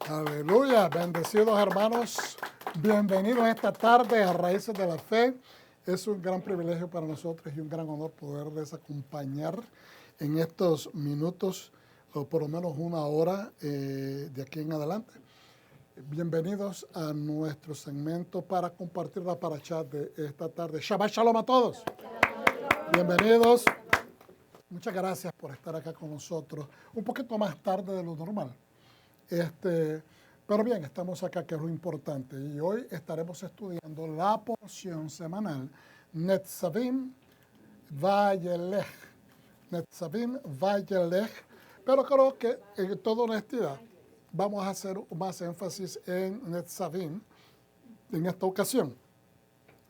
Aleluya, bendecidos hermanos, bienvenidos esta tarde a Raíces de la Fe. Es un gran privilegio para nosotros y un gran honor poderles acompañar en estos minutos, o por lo menos una hora de aquí en adelante. Bienvenidos a nuestro segmento para compartir la parashá de esta tarde. Shabbat Shalom a todos. Bienvenidos. Muchas gracias por estar acá con nosotros. Un poquito más tarde de lo normal. Pero bien, estamos acá, que es lo importante. Y hoy estaremos estudiando la porción semanal Netzavim Vayelech. Netzavim Vayelech. Pero creo que en toda honestidad vamos a hacer más énfasis en Netzavim en esta ocasión.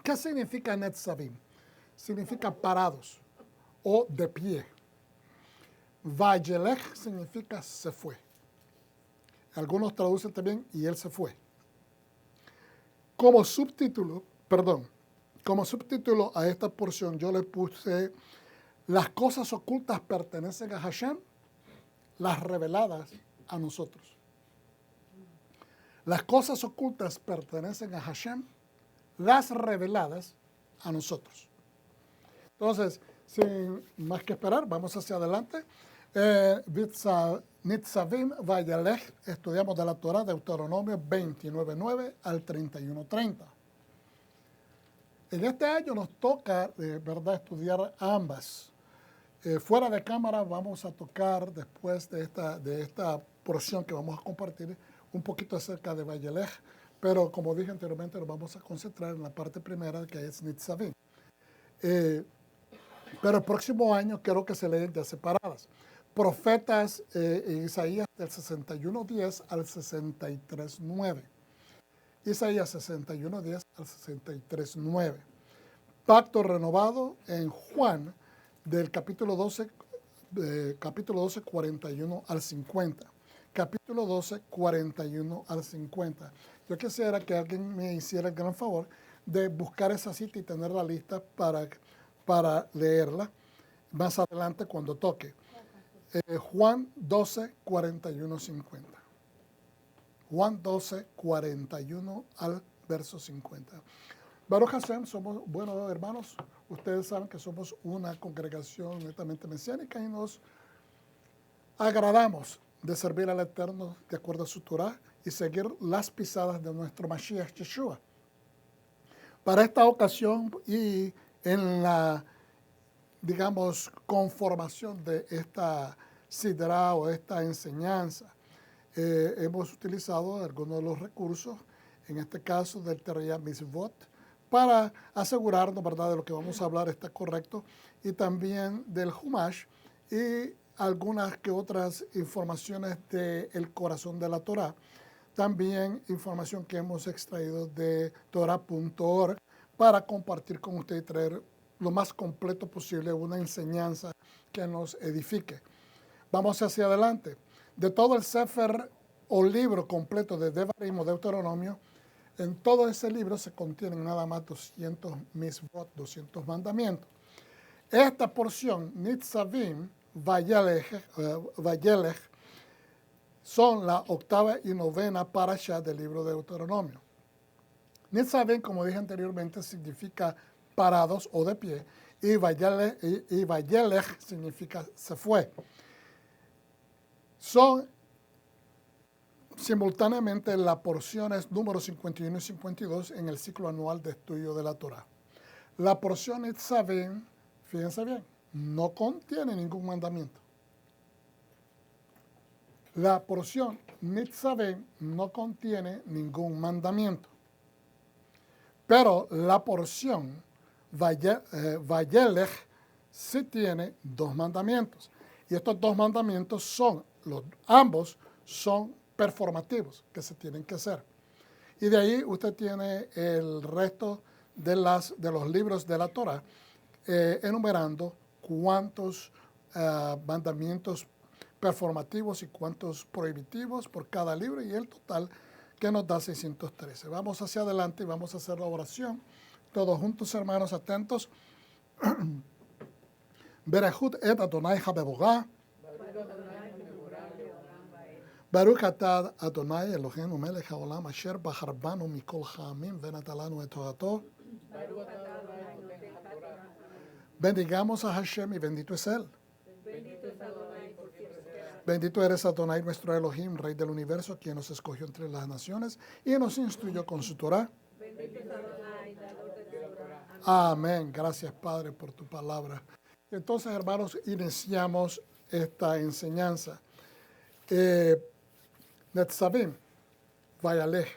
¿Qué significa Netzavim? Significa parados o de pie. Vayelech significa se fue. Algunos traducen también, y él se fue. Como subtítulo a esta porción, yo le puse: las cosas ocultas pertenecen a Hashem, las reveladas a nosotros. Las cosas ocultas pertenecen a Hashem, las reveladas a nosotros. Entonces, sin más que esperar, vamos hacia adelante. Nitzavim Vayelech, estudiamos de la Torah, Deuteronomio 29:9 al 31:30. En este año nos toca, verdad, estudiar ambas. Fuera de cámara vamos a tocar, después de esta porción que vamos a compartir, un poquito acerca de Vayelech, pero como dije anteriormente, nos vamos a concentrar en la parte primera, que es Nitzavim. Pero el próximo año quiero que se leen ya separadas. Profetas en Isaías del 61:10 al 63:9. Isaías 61:10 al 63:9. Pacto renovado en Juan del capítulo 12, 41 al 50. Capítulo 12, 41 al 50. Yo quisiera que alguien me hiciera el gran favor de buscar esa cita y tenerla lista para leerla más adelante cuando toque. Juan 12, 41, 50. Juan 12, 41 al verso 50. Baruch Hashem, somos buenos hermanos. Ustedes saben que somos una congregación netamente mesiánica y nos agradamos de servir al Eterno de acuerdo a su Torah y seguir las pisadas de nuestro Mashiach Yeshua. Para esta ocasión y en la, digamos, conformación de esta sidra o esta enseñanza, hemos utilizado algunos de los recursos, en este caso del Teriyah Mitzvot, para asegurarnos, ¿verdad?, de lo que vamos a hablar está correcto, y también del Humash y algunas que otras informaciones del corazón de la Torah. También información que hemos extraído de Torah.org para compartir con usted y traer lo más completo posible una enseñanza que nos edifique. Vamos hacia adelante. De todo el Sefer o libro completo de Devarim o Deuteronomio, en todo ese libro se contienen nada más 200 mitzvot, 200 mandamientos. Esta porción, Nitzavim Vayelech, son la octava y novena parashá del libro de Deuteronomio. Nitzavim, como dije anteriormente, significa parados o de pie, y Vayelech significa se fue. Son simultáneamente las porciones número 51 y 52 en el ciclo anual de estudio de la Torah. La porción Nitzavim, fíjense bien, no contiene ningún mandamiento. La porción Nitzavim no contiene ningún mandamiento. Pero la porción Vayelech sí tiene dos mandamientos. Y estos dos mandamientos ambos son performativos, que se tienen que hacer. Y de ahí usted tiene el resto de los libros de la Torah, enumerando cuántos mandamientos performativos y cuántos prohibitivos por cada libro, y el total que nos da 613. Vamos hacia adelante y vamos a hacer la oración. Todos juntos, hermanos, atentos. Berechut et Adonai Habevogá. Baruch atah Adonai Eloheinu melech haolam asher bahar banu mikol ha'amim venata lanu et torato. Bendigamos a Hashem y bendito es Él. Bendito eres Adonai nuestro Elohim, Rey del universo, quien nos escogió entre las naciones y nos instruyó con su Torah. Amén. Gracias, Padre, por tu palabra. Entonces, hermanos, iniciamos esta enseñanza. Netzavim, Vayalej.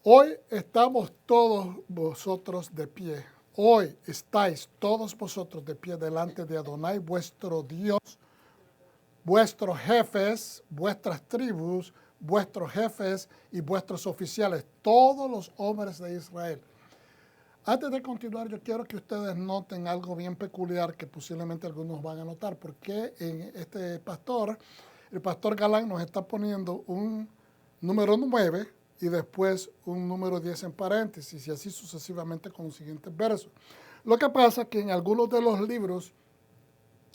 Hoy estamos todos vosotros de pie. Hoy estáis todos vosotros de pie delante de Adonai, vuestro Dios, vuestros jefes, vuestras tribus, vuestros jefes y vuestros oficiales, todos los hombres de Israel. Antes de continuar, yo quiero que ustedes noten algo bien peculiar que posiblemente algunos van a notar, porque en el pastor Galán nos está poniendo un número 9 y después un número 10 en paréntesis y así sucesivamente con los siguientes versos. Lo que pasa es que en algunos de los libros,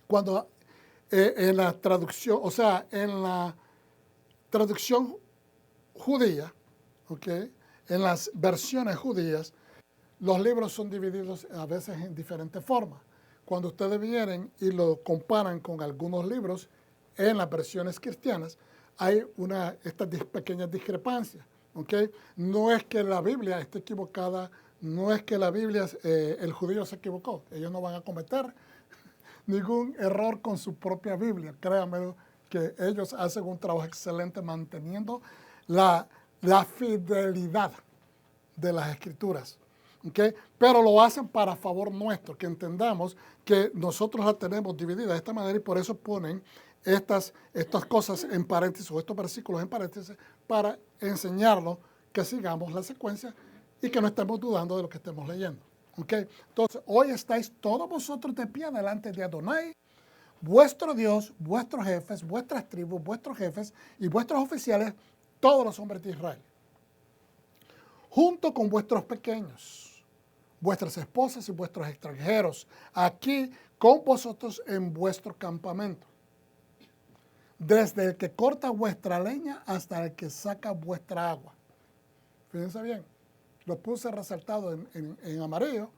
cuando en la traducción, o sea, en la traducción judía, ¿okay? En las versiones judías, los libros son divididos a veces en diferentes formas. Cuando ustedes vienen y lo comparan con algunos libros en las versiones cristianas, hay estas pequeñas discrepancias. ¿Okay? No es que la Biblia esté equivocada, no es que la Biblia, el judío se equivocó. Ellos no van a cometer ningún error con su propia Biblia. Créanme que ellos hacen un trabajo excelente manteniendo la fidelidad de las Escrituras. ¿Okay? Pero lo hacen para favor nuestro, que entendamos que nosotros la tenemos dividida de esta manera y por eso ponen estas cosas en paréntesis o estos versículos en paréntesis para enseñarnos que sigamos la secuencia y que no estemos dudando de lo que estemos leyendo. ¿Okay? Entonces, hoy estáis todos vosotros de pie delante de Adonai, vuestro Dios, vuestros jefes, vuestras tribus, vuestros jefes y vuestros oficiales, todos los hombres de Israel, junto con vuestros pequeños, vuestras esposas y vuestros extranjeros, aquí con vosotros en vuestro campamento. Desde el que corta vuestra leña hasta el que saca vuestra agua. Fíjense bien, lo puse resaltado en amarillo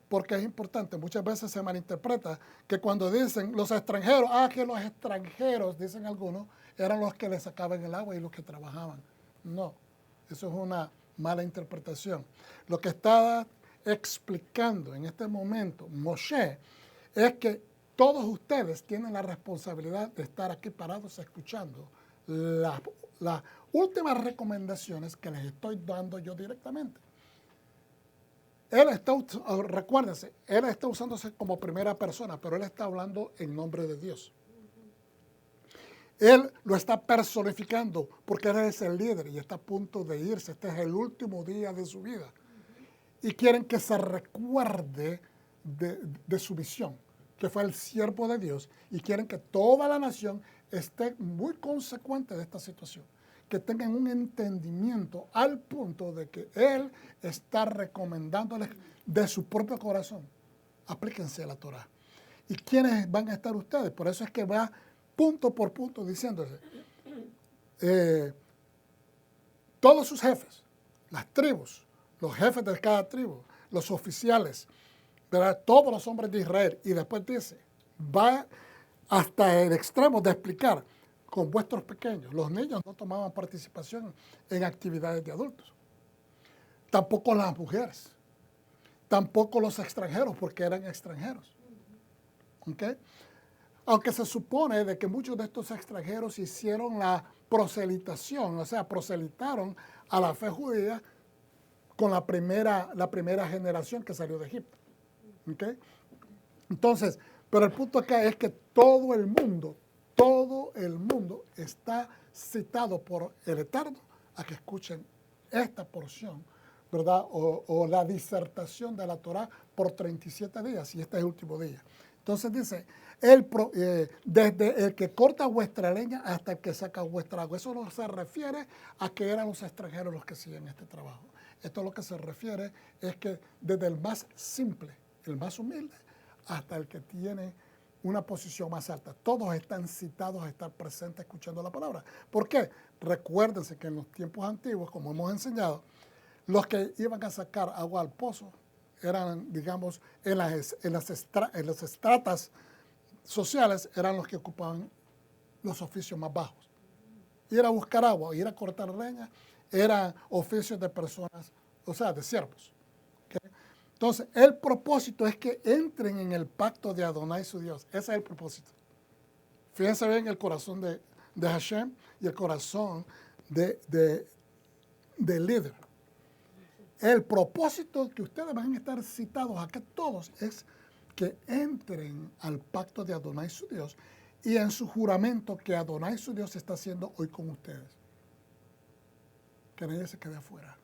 porque es importante. Muchas veces se malinterpreta que cuando dicen los extranjeros, que los extranjeros, dicen algunos, eran los que le sacaban el agua y los que trabajaban. No, eso es una mala interpretación. Lo que está explicando en este momento Moshe es que todos ustedes tienen la responsabilidad de estar aquí parados escuchando las últimas recomendaciones que les estoy dando yo directamente. Recuérdense, él está usándose como primera persona, pero él está hablando en nombre de Dios. Él lo está personificando porque él es el líder y está a punto de irse. Este es el último día de su vida. Y quieren que se recuerde de su visión, que fue el siervo de Dios, y quieren que toda la nación esté muy consecuente de esta situación, que tengan un entendimiento al punto de que Él está recomendándoles de su propio corazón, aplíquense a la Torah. ¿Y quiénes van a estar ustedes? Por eso es que va punto por punto diciéndose, todos sus jefes, las tribus, los jefes de cada tribu, los oficiales, ¿verdad? Todos los hombres de Israel. Y después dice, va hasta el extremo de explicar con vuestros pequeños. Los niños no tomaban participación en actividades de adultos. Tampoco las mujeres. Tampoco los extranjeros, porque eran extranjeros. ¿Okay? Aunque se supone de que muchos de estos extranjeros hicieron la proselitación, o sea, proselitaron a la fe judía con la primera generación que salió de Egipto. ¿Okay? Entonces, pero el punto acá es que todo el mundo está citado por el Eterno a que escuchen esta porción, ¿verdad? O la disertación de la Torah por 37 días, y este es el último día. Entonces dice, desde el que corta vuestra leña hasta el que saca vuestra agua. Eso no se refiere a que eran los extranjeros los que siguen este trabajo. Esto lo que se refiere es que desde el más simple, el más humilde, hasta el que tiene una posición más alta. Todos están citados a estar presentes escuchando la palabra. ¿Por qué? Recuérdense que en los tiempos antiguos, como hemos enseñado, los que iban a sacar agua al pozo eran, digamos, en las estratas sociales, eran los que ocupaban los oficios más bajos. Ir a buscar agua, ir a cortar leña, eran oficios de personas, o sea, de siervos. ¿Okay? Entonces, el propósito es que entren en el pacto de Adonai su Dios. Ese es el propósito. Fíjense bien el corazón de Hashem y el corazón del líder. El propósito que ustedes van a estar citados acá todos es que entren al pacto de Adonai su Dios y en su juramento que Adonai su Dios está haciendo hoy con ustedes. Que nadie se quede afuera.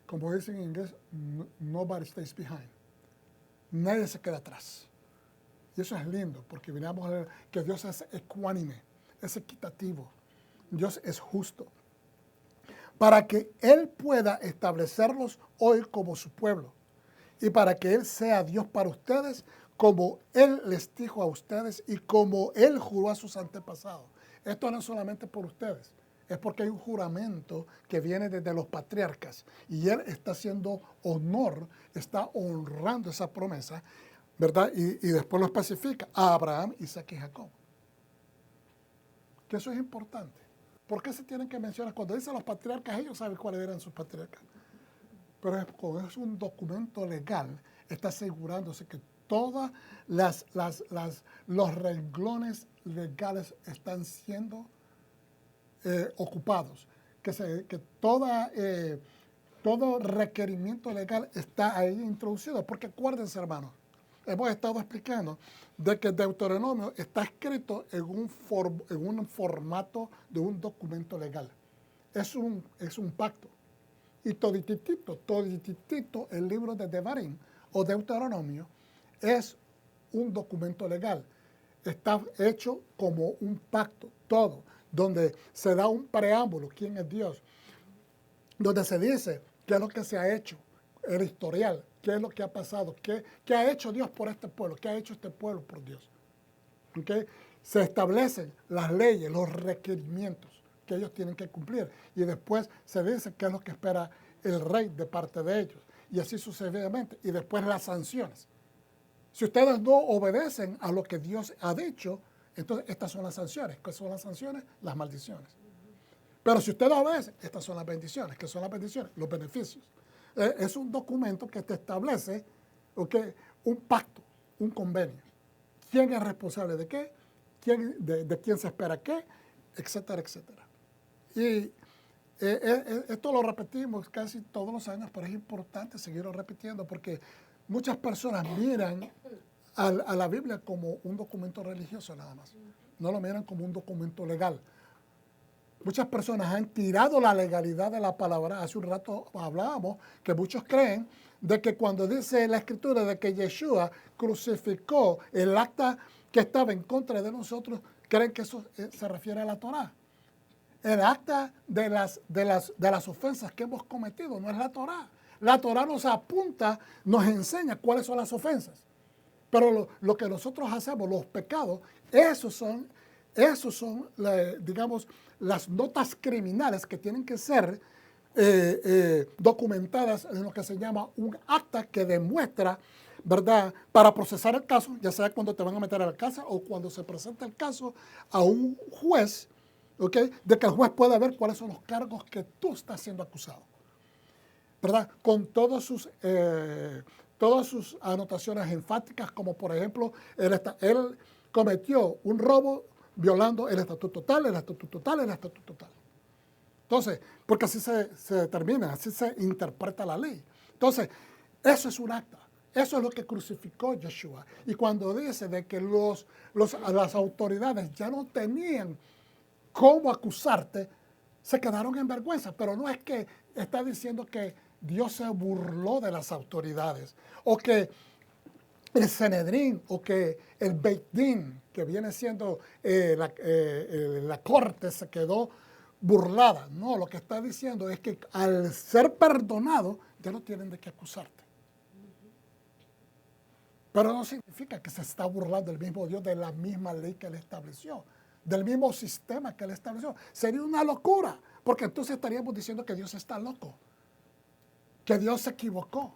Como dicen en inglés, nobody stays behind. Nadie se queda atrás. Y eso es lindo, porque miramos a ver que Dios es ecuánime, es equitativo. Dios es justo. Para que Él pueda establecerlos hoy como su pueblo. Y para que Él sea Dios para ustedes, como Él les dijo a ustedes y como Él juró a sus antepasados. Esto no es solamente por ustedes. Es porque hay un juramento que viene desde los patriarcas y Él está haciendo honor, está honrando esa promesa, ¿verdad? Y después lo especifica a Abraham, Isaac y Jacob. Que eso es importante. ¿Por qué se tienen que mencionar? Cuando dicen los patriarcas, ellos saben cuáles eran sus patriarcas. Pero como es un documento legal, está asegurándose que todos los renglones legales están siendo ocupados, que todo requerimiento legal está ahí introducido, porque acuérdense, hermanos, hemos estado explicando de que Deuteronomio está escrito en un formato de un documento legal. Es un pacto. Y todititito, el libro de Devarim o Deuteronomio es un documento legal. Está hecho como un pacto, todo, donde se da un preámbulo, quién es Dios, donde se dice qué es lo que se ha hecho, el historial, qué es lo que ha pasado, qué ha hecho Dios por este pueblo, qué ha hecho este pueblo por Dios. ¿Okay? Se establecen las leyes, los requerimientos que ellos tienen que cumplir y después se dice qué es lo que espera el rey de parte de ellos y así sucesivamente y después las sanciones. Si ustedes no obedecen a lo que Dios ha dicho, entonces estas son las sanciones. ¿Qué son las sanciones? Las maldiciones. Pero si ustedes obedecen, estas son las bendiciones. ¿Qué son las bendiciones? Los beneficios. Es un documento que te establece, ¿okay?, un pacto, un convenio. ¿Quién es responsable de qué? De quién se espera qué, etcétera, etcétera. Y esto lo repetimos casi todos los años, pero es importante seguirlo repitiendo porque muchas personas miran a la Biblia como un documento religioso nada más. No lo miran como un documento legal. Muchas personas han tirado la legalidad de la palabra. Hace un rato hablábamos que muchos creen de que cuando dice la Escritura de que Yeshua crucificó el acta que estaba en contra de nosotros, creen que eso se refiere a la Torá. El acta de las ofensas que hemos cometido no es la Torá. La Torá nos apunta, nos enseña cuáles son las ofensas. Pero lo que nosotros hacemos, los pecados, esos son digamos, las notas criminales que tienen que ser documentadas en lo que se llama un acta que demuestra, ¿verdad?, para procesar el caso, ya sea cuando te van a meter a la casa o cuando se presenta el caso a un juez, ¿okay?, de que el juez pueda ver cuáles son los cargos que tú estás siendo acusado, ¿verdad?, con todas sus anotaciones enfáticas, como por ejemplo, él cometió un robo violando el estatuto tal, el estatuto tal, el estatuto tal. Entonces, porque así se determina, así se interpreta la ley. Entonces, eso es un acta. Eso es lo que crucificó Yeshua. Y cuando dice de que las autoridades ya no tenían cómo acusarte, se quedaron en vergüenza. Pero no es que está diciendo que Dios se burló de las autoridades o que el Sanedrín o que el Beit Din, que viene siendo la corte, se quedó burlada. No, lo que está diciendo es que al ser perdonado ya no tienen de qué acusarte. Pero no significa que se está burlando del mismo Dios, de la misma ley que Él estableció, del mismo sistema que Él estableció. Sería una locura, porque entonces estaríamos diciendo que Dios está loco, que Dios se equivocó.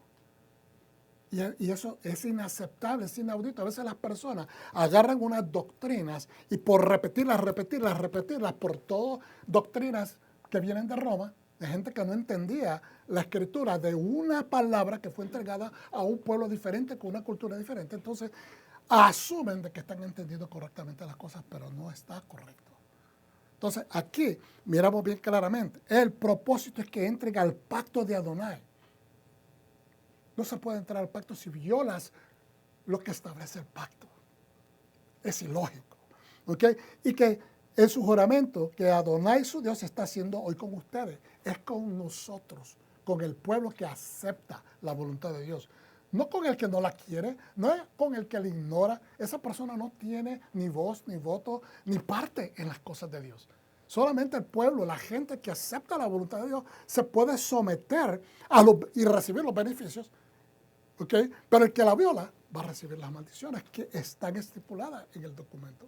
Y eso es inaceptable, es inaudito. A veces las personas agarran unas doctrinas y por repetirlas por todo, doctrinas que vienen de Roma, de gente que no entendía la escritura de una palabra que fue entregada a un pueblo diferente, con una cultura diferente. Entonces, asumen de que están entendiendo correctamente las cosas, pero no está correcto. Entonces, aquí miramos bien claramente. El propósito es que entren al pacto de Adonai. No se puede entrar al pacto si violas lo que establece el pacto. Es ilógico. ¿Ok? Y que en su juramento que Adonai, su Dios, está haciendo hoy con ustedes. Es con nosotros, con el pueblo que acepta la voluntad de Dios. No con el que no la quiere, no es con el que la ignora. Esa persona no tiene ni voz, ni voto, ni parte en las cosas de Dios. Solamente el pueblo, la gente que acepta la voluntad de Dios, se puede someter y recibir los beneficios. ¿Okay? Pero el que la viola va a recibir las maldiciones que están estipuladas en el documento.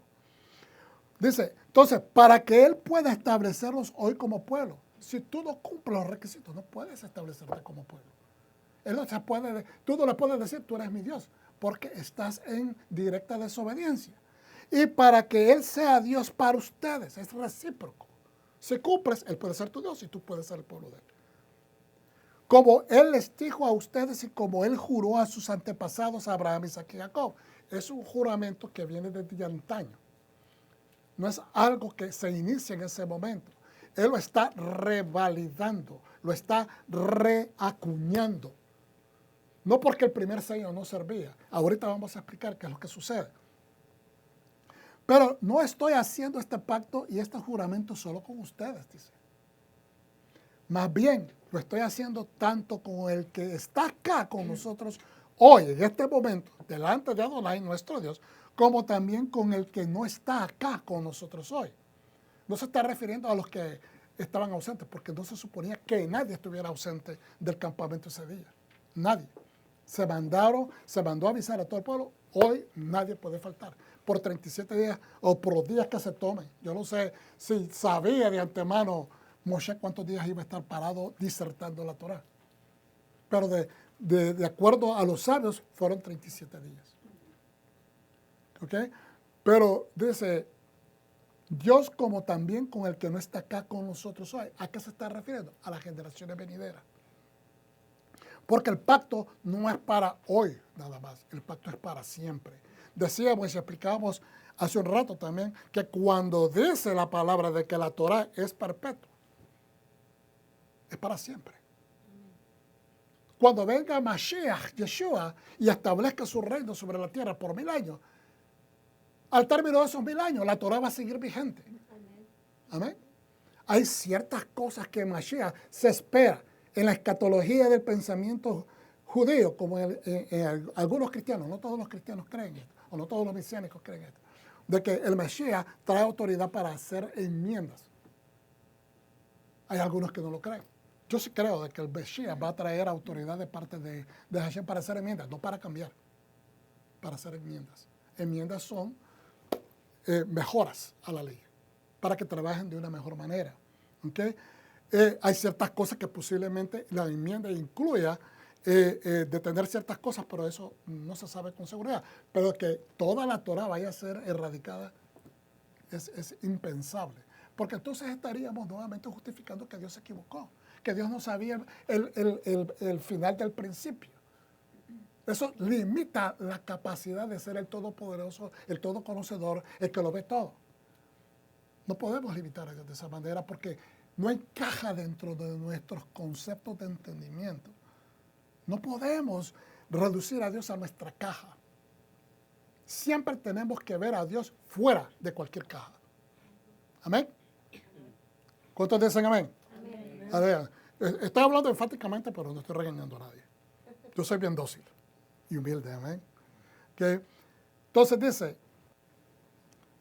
Dice, entonces, para que Él pueda establecerlos hoy como pueblo, si tú no cumples los requisitos, no puedes establecerte como pueblo. Él no se puede, tú no le puedes decir, tú eres mi Dios, porque estás en directa desobediencia. Y para que Él sea Dios para ustedes, es recíproco. Si cumples, Él puede ser tu Dios y tú puedes ser el pueblo de Él. Como Él les dijo a ustedes y como Él juró a sus antepasados, a Abraham, Isaac y Jacob. Es un juramento que viene desde antaño. No es algo que se inicia en ese momento. Él lo está revalidando, lo está reacuñando. No porque el primer sello no servía. Ahorita vamos a explicar qué es lo que sucede. Pero no estoy haciendo este pacto y este juramento solo con ustedes, dice. Más bien, lo estoy haciendo tanto con el que está acá con nosotros hoy, en este momento, delante de Adonai, nuestro Dios, como también con el que no está acá con nosotros hoy. No se está refiriendo a los que estaban ausentes, porque no se suponía que nadie estuviera ausente del campamento ese día. Nadie. Se mandó a avisar a todo el pueblo, hoy nadie puede faltar. Por 37 días o por los días que se tomen. Yo no sé si sabía de antemano Moshe cuántos días iba a estar parado disertando la Torá. Pero de acuerdo a los sabios, fueron 37 días. ¿Ok? Pero dice, Dios como también con el que no está acá con nosotros hoy. ¿A qué se está refiriendo? A las generaciones venideras. Porque el pacto no es para hoy nada más, el pacto es para siempre. Decíamos y explicábamos hace un rato también que cuando dice la palabra de que la Torá es perpetua, es para siempre. Cuando venga Mashiach, Yeshua, y establezca su reino sobre la tierra por 1000 años, al término de esos 1000 años, la Torá va a seguir vigente. Amén. Hay ciertas cosas que Mashiach se espera en la escatología del pensamiento judío, como en algunos cristianos, no todos los cristianos creen esto, o no todos los mesiánicos creen esto, de que el Mashiach trae autoridad para hacer enmiendas. Hay algunos que no lo creen. Yo sí creo de que el Mashiach va a traer autoridad de parte de Hashem para hacer enmiendas, no para cambiar, para hacer enmiendas. Enmiendas son mejoras a la ley, para que trabajen de una mejor manera. ¿Okay? Hay ciertas cosas que posiblemente la enmienda incluya detener ciertas cosas, pero eso no se sabe con seguridad. Pero que toda la Torah vaya a ser erradicada es impensable. Porque entonces estaríamos nuevamente justificando que Dios se equivocó, que Dios no sabía el final del principio. Eso limita la capacidad de ser el todopoderoso, el todoconocedor, el que lo ve todo. No podemos limitar a Dios de esa manera porque no encaja dentro de nuestros conceptos de entendimiento. No podemos reducir a Dios a nuestra caja. Siempre tenemos que ver a Dios fuera de cualquier caja. ¿Amén? ¿Cuántos dicen amén? Amén. A ver, estoy hablando enfáticamente, pero no estoy regañando a nadie. Yo soy bien dócil y humilde, amén. ¿Okay? Entonces dice,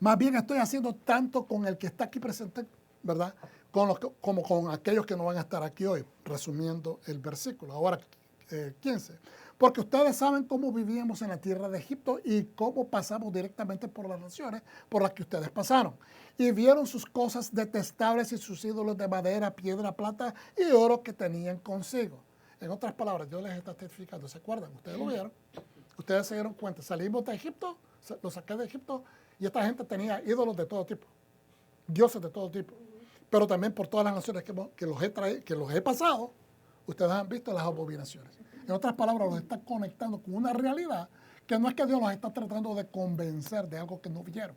más bien estoy haciendo tanto con el que está aquí presente, ¿verdad? Como con aquellos que no van a estar aquí hoy, resumiendo el versículo. Ahora, 15. Porque ustedes saben cómo vivíamos en la tierra de Egipto y cómo pasamos directamente por las naciones por las que ustedes pasaron. Y vieron sus cosas detestables y sus ídolos de madera, piedra, plata y oro que tenían consigo. En otras palabras, Dios les está testificando. ¿Se acuerdan? Ustedes lo vieron. Ustedes se dieron cuenta. Salimos de Egipto, lo saqué de Egipto y esta gente tenía ídolos de todo tipo. Dioses de todo tipo. Pero también por todas las naciones que los he pasado, ustedes han visto las abominaciones. En otras palabras, los está conectando con una realidad que no es que Dios los está tratando de convencer de algo que no vieron.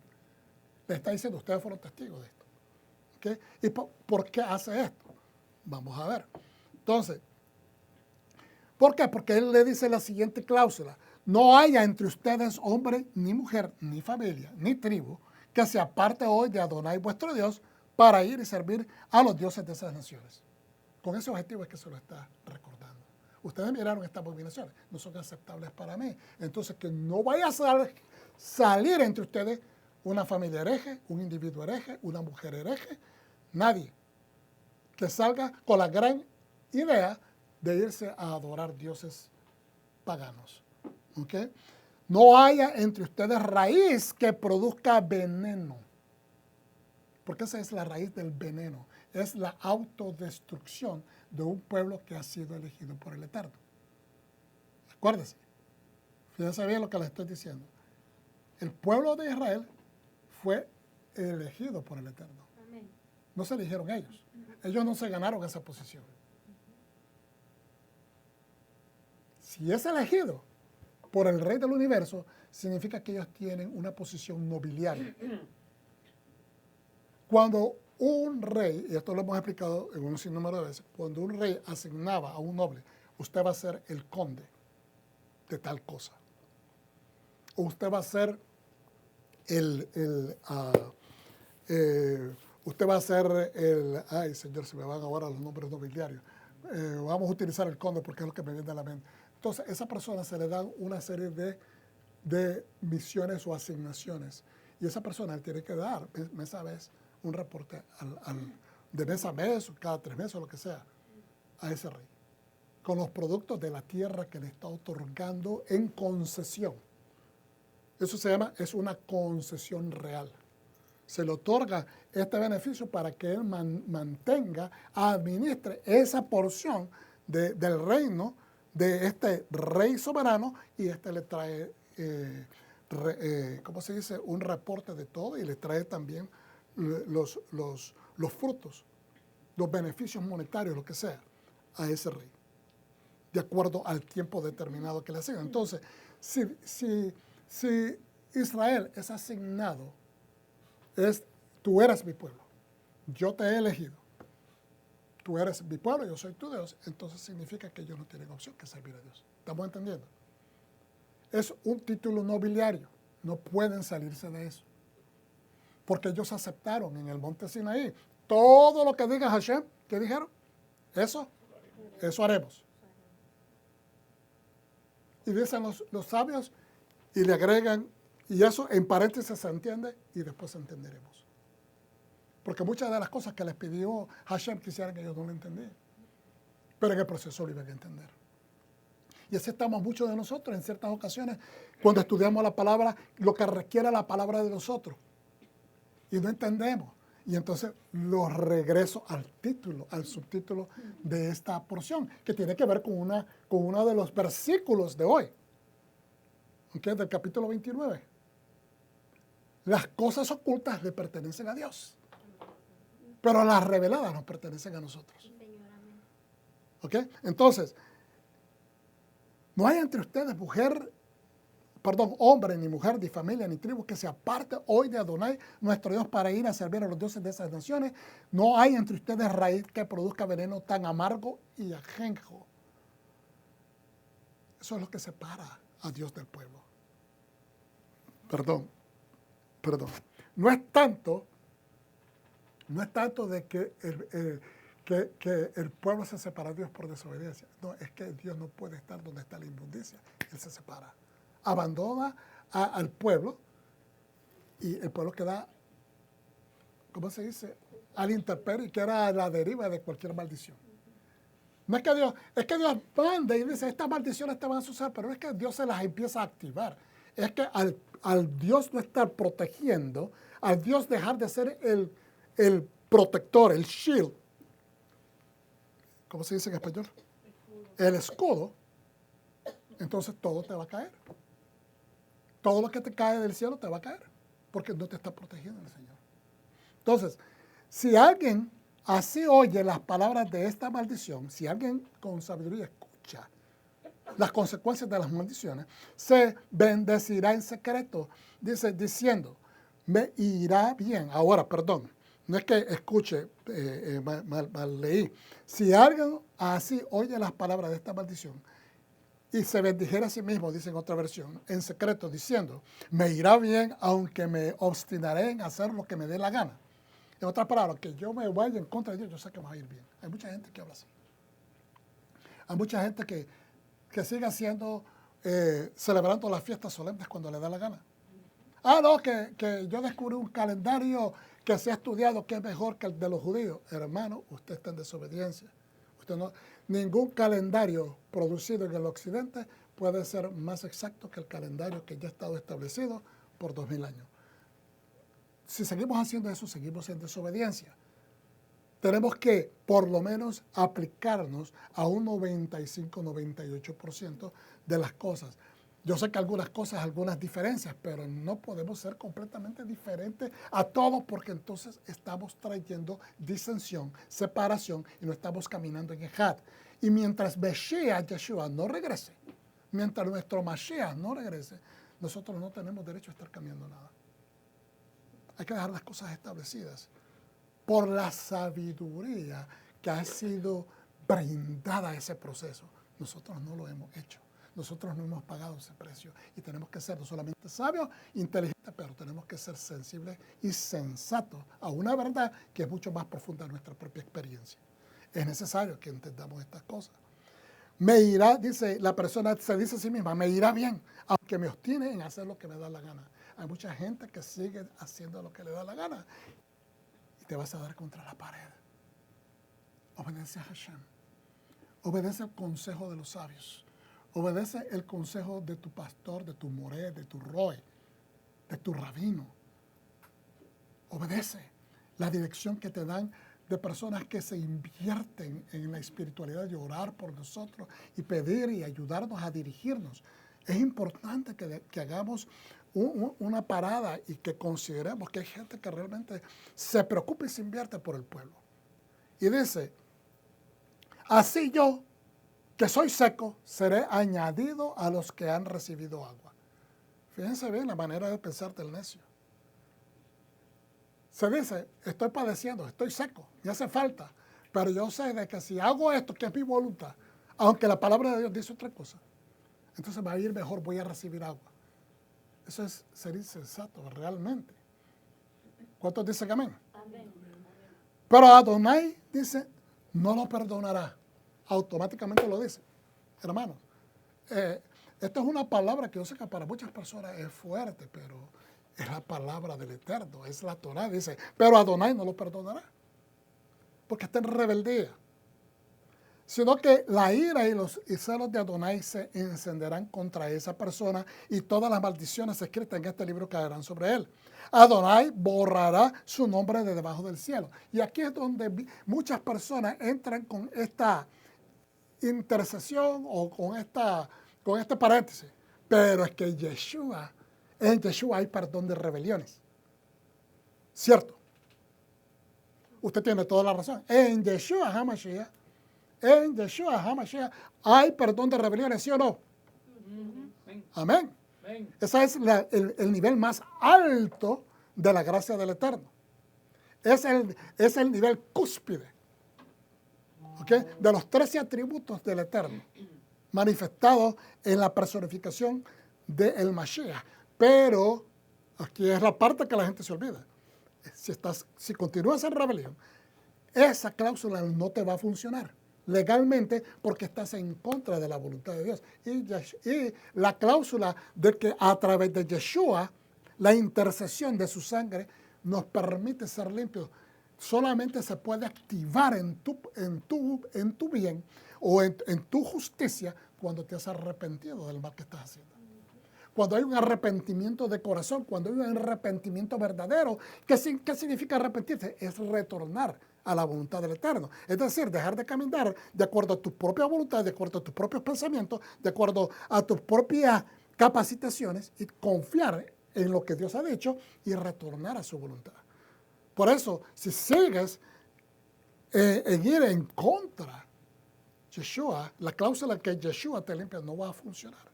Les está diciendo, ustedes fueron testigos de esto. ¿Okay? ¿Y por qué hace esto? Vamos a ver. Entonces, ¿por qué? Porque él le dice la siguiente cláusula. No haya entre ustedes hombre, ni mujer, ni familia, ni tribu, que se aparte hoy de Adonai vuestro Dios para ir y servir a los dioses de esas naciones. Con ese objetivo es que se lo está recordando. Ustedes miraron estas abominaciones, no son aceptables para mí. Entonces, que no vaya a salir entre ustedes una familia hereje, un individuo hereje, una mujer hereje, nadie que salga con la gran idea de irse a adorar dioses paganos. ¿Okay? No haya entre ustedes raíz que produzca veneno. Porque esa es la raíz del veneno. Es la autodestrucción de un pueblo que ha sido elegido por el Eterno. Acuérdense. Fíjense bien lo que les estoy diciendo. El pueblo de Israel fue elegido por el Eterno. Amén. No se eligieron ellos. Ellos no se ganaron esa posición. Si es elegido por el Rey del Universo, significa que ellos tienen una posición nobiliaria. Cuando un rey, y esto lo hemos explicado en un sinnúmero de veces, cuando un rey asignaba a un noble, usted va a ser el conde de tal cosa. O usted va a ser usted va a ser ay señor, se me van ahora los nombres nobiliarios. Vamos a utilizar el conde porque es lo que me viene a la mente. Entonces, a esa persona se le dan una serie de misiones o asignaciones. Y esa persona tiene que dar mes a mes un reporte de mes a mes, o cada 3 meses, o lo que sea, a ese rey. Con los productos de la tierra que le está otorgando en concesión. Eso se llama, es una concesión real. Se le otorga este beneficio para que él mantenga, administre esa porción del reino de este rey soberano y este le trae, ¿cómo se dice? Un reporte de todo y le trae también los frutos, los beneficios monetarios, lo que sea, a ese rey, de acuerdo al tiempo determinado que le asignan. Entonces, si Israel es asignado, tú eres mi pueblo, yo te he elegido, tú eres mi pueblo, yo soy tu Dios, entonces significa que ellos no tienen opción que servir a Dios. ¿Estamos entendiendo? Es un título nobiliario, no pueden salirse de eso. Porque ellos aceptaron en el monte Sinaí todo lo que diga Hashem, ¿qué dijeron? Eso haremos. Y dicen los sabios y le agregan, y eso en paréntesis se entiende y después entenderemos. Porque muchas de las cosas que les pidió Hashem quisieran que ellos no lo entendían. Pero en el proceso lo iban a entender. Y así estamos muchos de nosotros en ciertas ocasiones cuando estudiamos la palabra, lo que requiere la palabra de nosotros. Y no entendemos. Y entonces los regreso al título, al subtítulo de esta porción, que tiene que ver con uno de los versículos de hoy, ¿okay? Del capítulo 29. Las cosas ocultas le pertenecen a Dios, pero las reveladas nos pertenecen a nosotros. ¿Ok? Entonces, no hay entre ustedes hombre, ni mujer, ni familia, ni tribu que se aparte hoy de Adonai, nuestro Dios, para ir a servir a los dioses de esas naciones. No hay entre ustedes raíz que produzca veneno tan amargo y ajenjo. Eso es lo que separa a Dios del pueblo. Perdón. No es tanto de que el pueblo se separa de Dios por desobediencia. No, es que Dios no puede estar donde está la inmundicia. Él se separa. Abandona al pueblo y el pueblo queda, ¿cómo se dice? Al intemperie y queda a la deriva de cualquier maldición. No es que Dios, es que Dios manda y dice, estas maldiciones te van a suceder, pero no es que Dios se las empieza a activar. Es que al Dios no estar protegiendo, al Dios dejar de ser el protector, el shield, ¿cómo se dice en español? El escudo, entonces todo te va a caer. Todo lo que te cae del cielo te va a caer, porque no te está protegiendo el Señor. Entonces, si alguien así oye las palabras de esta maldición, si alguien con sabiduría escucha las consecuencias de las maldiciones, se bendecirá en secreto, dice, diciendo, me irá bien. Ahora, perdón, no es que escuche, mal leí. Si alguien así oye las palabras de esta maldición y se bendijera a sí mismo, dice en otra versión, en secreto, diciendo, me irá bien aunque me obstinaré en hacer lo que me dé la gana. En otras palabras, que yo me vaya en contra de Dios, yo sé que me va a ir bien. Hay mucha gente que habla así. Hay mucha gente que sigue haciendo, celebrando las fiestas solemnes cuando le da la gana. No, que yo descubrí un calendario que se ha estudiado que es mejor que el de los judíos. Hermano, usted está en desobediencia. Ningún calendario producido en el occidente puede ser más exacto que el calendario que ya ha estado establecido por 2000 años. Si seguimos haciendo eso, seguimos en desobediencia. Tenemos que, por lo menos, aplicarnos a un 95-98% de las cosas. Yo sé que algunas cosas, algunas diferencias, pero no podemos ser completamente diferentes a todos porque entonces estamos trayendo disensión, separación y no estamos caminando en Ejad. Y mientras Mashiach, Yeshua, no regrese, mientras nuestro Mashiach no regrese, nosotros no tenemos derecho a estar cambiando nada. Hay que dejar las cosas establecidas por la sabiduría que ha sido brindada a ese proceso. Nosotros no lo hemos hecho. Nosotros no hemos pagado ese precio. Y tenemos que ser no solamente sabios, inteligentes, pero tenemos que ser sensibles y sensatos a una verdad que es mucho más profunda de nuestra propia experiencia. Es necesario que entendamos estas cosas. Me irá, dice la persona, se dice a sí misma, me irá bien, aunque me obstine en hacer lo que me da la gana. Hay mucha gente que sigue haciendo lo que le da la gana y te vas a dar contra la pared. Obedece a Hashem. Obedece el consejo de los sabios. Obedece el consejo de tu pastor, de tu moré, de tu roe, de tu rabino. Obedece la dirección que te dan de personas que se invierten en la espiritualidad de orar por nosotros y pedir y ayudarnos a dirigirnos. Es importante que hagamos una parada y que consideremos que hay gente que realmente se preocupa y se invierte por el pueblo. Y dice, así yo, que soy seco, seré añadido a los que han recibido agua. Fíjense bien la manera de pensar del necio. Se dice, estoy padeciendo, estoy seco, me hace falta, pero yo sé de que si hago esto, que es mi voluntad, aunque la palabra de Dios dice otra cosa, entonces me va a ir mejor, voy a recibir agua. Eso es ser insensato, realmente. ¿Cuántos dicen que amén? Amén. Pero Adonai dice, no lo perdonará. Automáticamente lo dice. Hermanos, esta es una palabra que yo sé que para muchas personas es fuerte, pero es la palabra del Eterno, es la Torah. Dice, pero Adonai no lo perdonará, porque está en rebeldía. Sino que la ira y los celos de Adonai se encenderán contra esa persona y todas las maldiciones escritas en este libro caerán sobre él. Adonai borrará su nombre de debajo del cielo. Y aquí es donde muchas personas entran con esta intercesión o con este paréntesis. Pero es que en Yeshua hay perdón de rebeliones. ¿Cierto? Usted tiene toda la razón. En Yeshua HaMashiach hay perdón de rebeliones, ¿sí o no? Amén. Ese es el nivel más alto de la gracia del Eterno. Es el nivel cúspide, ¿okay?, de los 13 atributos del Eterno, manifestados en la personificación del Mashiach. Pero aquí es la parte que la gente se olvida. Si continúas en rebelión, esa cláusula no te va a funcionar legalmente porque estás en contra de la voluntad de Dios. Y la cláusula de que a través de Yeshua, la intercesión de su sangre nos permite ser limpios. solamente se puede activar en tu bien o en tu justicia cuando te has arrepentido del mal que estás haciendo. Cuando hay un arrepentimiento de corazón, cuando hay un arrepentimiento verdadero. ¿Qué significa arrepentirse? Es retornar a la voluntad del Eterno. Es decir, dejar de caminar de acuerdo a tu propia voluntad, de acuerdo a tus propios pensamientos, de acuerdo a tus propias capacitaciones y confiar en lo que Dios ha dicho y retornar a su voluntad. Por eso, si sigues en ir en contra de Yeshua, la cláusula que Yeshua te limpia no va a funcionar.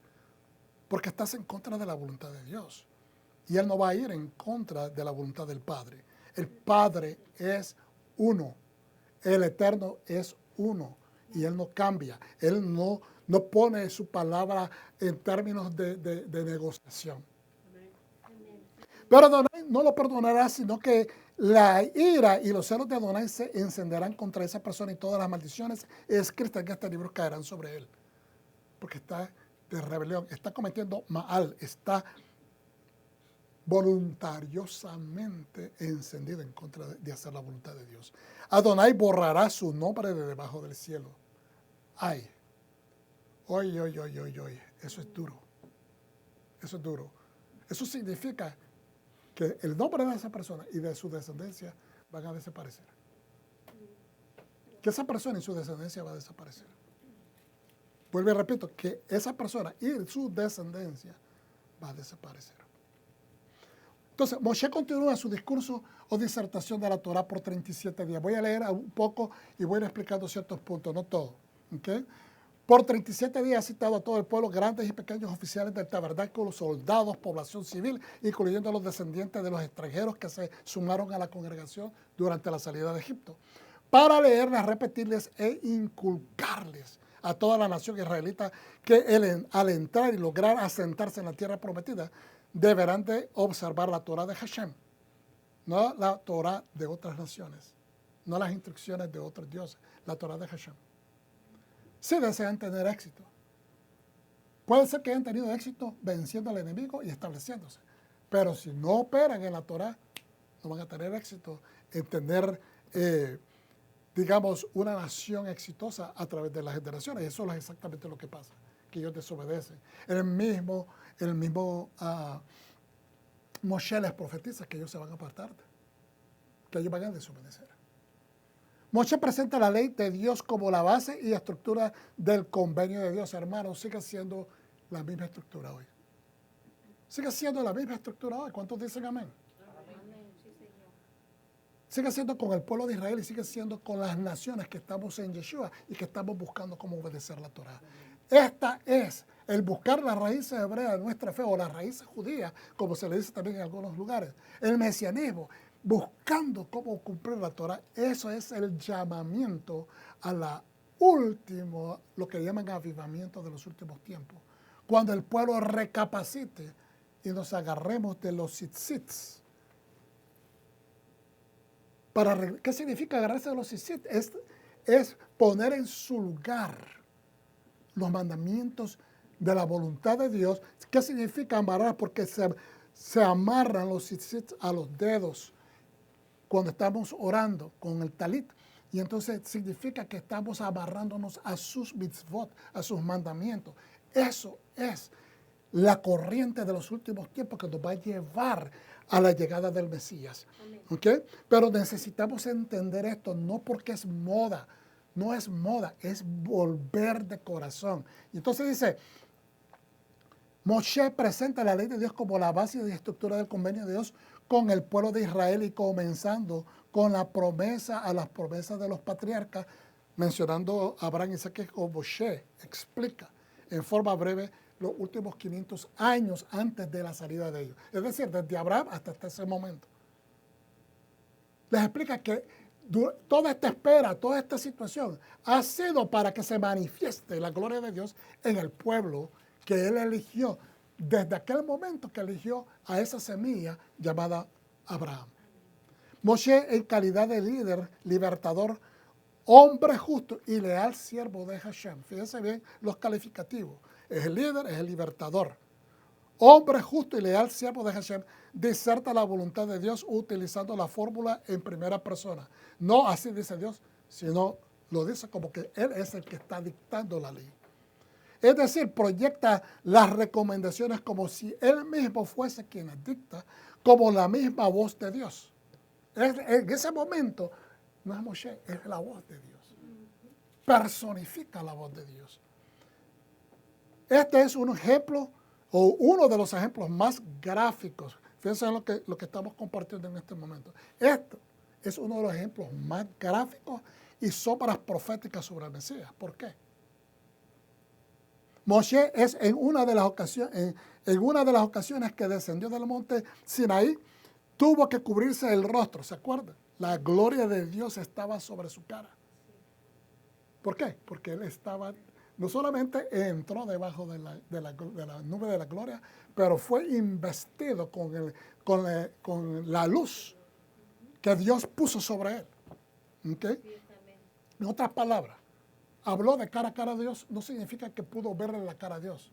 Porque estás en contra de la voluntad de Dios. Y Él no va a ir en contra de la voluntad del Padre. El Padre es uno. El Eterno es uno. Y Él no cambia. Él no pone su palabra en términos de negociación. Pero Adonai no lo perdonará, sino que la ira y los celos de Adonai se encenderán contra esa persona y todas las maldiciones escritas en este libro caerán sobre él. Porque está de rebelión, está cometiendo mal, está voluntariosamente encendido en contra de hacer la voluntad de Dios. Adonai borrará su nombre de debajo del cielo. Ay, oye, eso es duro. Eso es duro. Eso significa que el nombre de esa persona y de su descendencia van a desaparecer. Que esa persona y su descendencia va a desaparecer. Vuelvo y repito, que esa persona y su descendencia va a desaparecer. Entonces, Moshe continúa su discurso o disertación de la Torah por 37 días. Voy a leer un poco y voy a ir explicando ciertos puntos, no todo. ¿Okay? Por 37 días ha citado a todo el pueblo, grandes y pequeños oficiales del tabernáculo, soldados, población civil, incluyendo a los descendientes de los extranjeros que se sumaron a la congregación durante la salida de Egipto, para leerles, repetirles e inculcarles a toda la nación israelita que al entrar y lograr asentarse en la tierra prometida, deberán de observar la Torah de Hashem, no la Torah de otras naciones, no las instrucciones de otros dioses, la Torah de Hashem. Si desean tener éxito. Puede ser que hayan tenido éxito venciendo al enemigo y estableciéndose, pero si no operan en la Torah, no van a tener éxito en tener, digamos, una nación exitosa a través de las generaciones. Y eso es exactamente lo que pasa, que ellos desobedecen. El mismo Moshe les profetiza que ellos se van a apartar, que ellos van a desobedecer. Moshe presenta la ley de Dios como la base y estructura del convenio de Dios. Hermanos, sigue siendo la misma estructura hoy. Sigue siendo la misma estructura hoy. ¿Cuántos dicen amén? Amén. Sí, Señor. Sigue siendo con el pueblo de Israel y sigue siendo con las naciones que estamos en Yeshua y que estamos buscando cómo obedecer la Torah. Esta es el buscar las raíces hebreas de nuestra fe o las raíces judías, como se le dice también en algunos lugares. El mesianismo, buscando cómo cumplir la Torah. Eso es el llamamiento a la última, lo que llaman avivamiento de los últimos tiempos. Cuando el pueblo recapacite y nos agarremos de los tzitzits. ¿Qué significa agarrarse de los tzitzits? Es poner en su lugar los mandamientos de la voluntad de Dios. ¿Qué significa amarrar? Porque se amarran los tzitzits a los dedos cuando estamos orando con el talit. Y entonces significa que estamos amarrándonos a sus mitzvot, a sus mandamientos. Eso es la corriente de los últimos tiempos que nos va a llevar a la llegada del Mesías. ¿Okay? Pero necesitamos entender esto, no porque es moda, no es moda, es volver de corazón. Y entonces dice, Moshe presenta la ley de Dios como la base y estructura del convenio de Dios con el pueblo de Israel y comenzando con la promesa a las promesas de los patriarcas, mencionando a Abraham, Isaac y Jacob. Moshe explica en forma breve los últimos 500 años antes de la salida de ellos. Es decir, desde Abraham hasta ese momento. Les explica que toda esta espera, toda esta situación ha sido para que se manifieste la gloria de Dios en el pueblo que él eligió desde aquel momento que eligió a esa semilla llamada Abraham. Moshe, en calidad de líder, libertador, hombre justo y leal siervo de Hashem. Fíjense bien los calificativos. Es el líder, es el libertador. hombre justo y leal, siervo de Hashem, diserta la voluntad de Dios utilizando la fórmula en primera persona. No así dice Dios, sino lo dice como que Él es el que está dictando la ley. Es decir, proyecta las recomendaciones como si Él mismo fuese quien las dicta, como la misma voz de Dios. En ese momento, no es Moshe, es la voz de Dios. Personifica la voz de Dios. Este es un ejemplo, o uno de los ejemplos más gráficos. Fíjense en lo que estamos compartiendo en este momento. Esto es uno de los ejemplos más gráficos y sombras proféticas sobre el Mesías. ¿Por qué? Moshe es en una de las ocasiones que descendió del monte Sinaí, tuvo que cubrirse el rostro, ¿se acuerdan? La gloria de Dios estaba sobre su cara. ¿Por qué? Porque él estaba, no solamente entró debajo de la nube de la gloria, pero fue investido con la luz que Dios puso sobre él. ¿Okay? En otras palabras, habló de cara a cara a Dios, no significa que pudo verle la cara a Dios,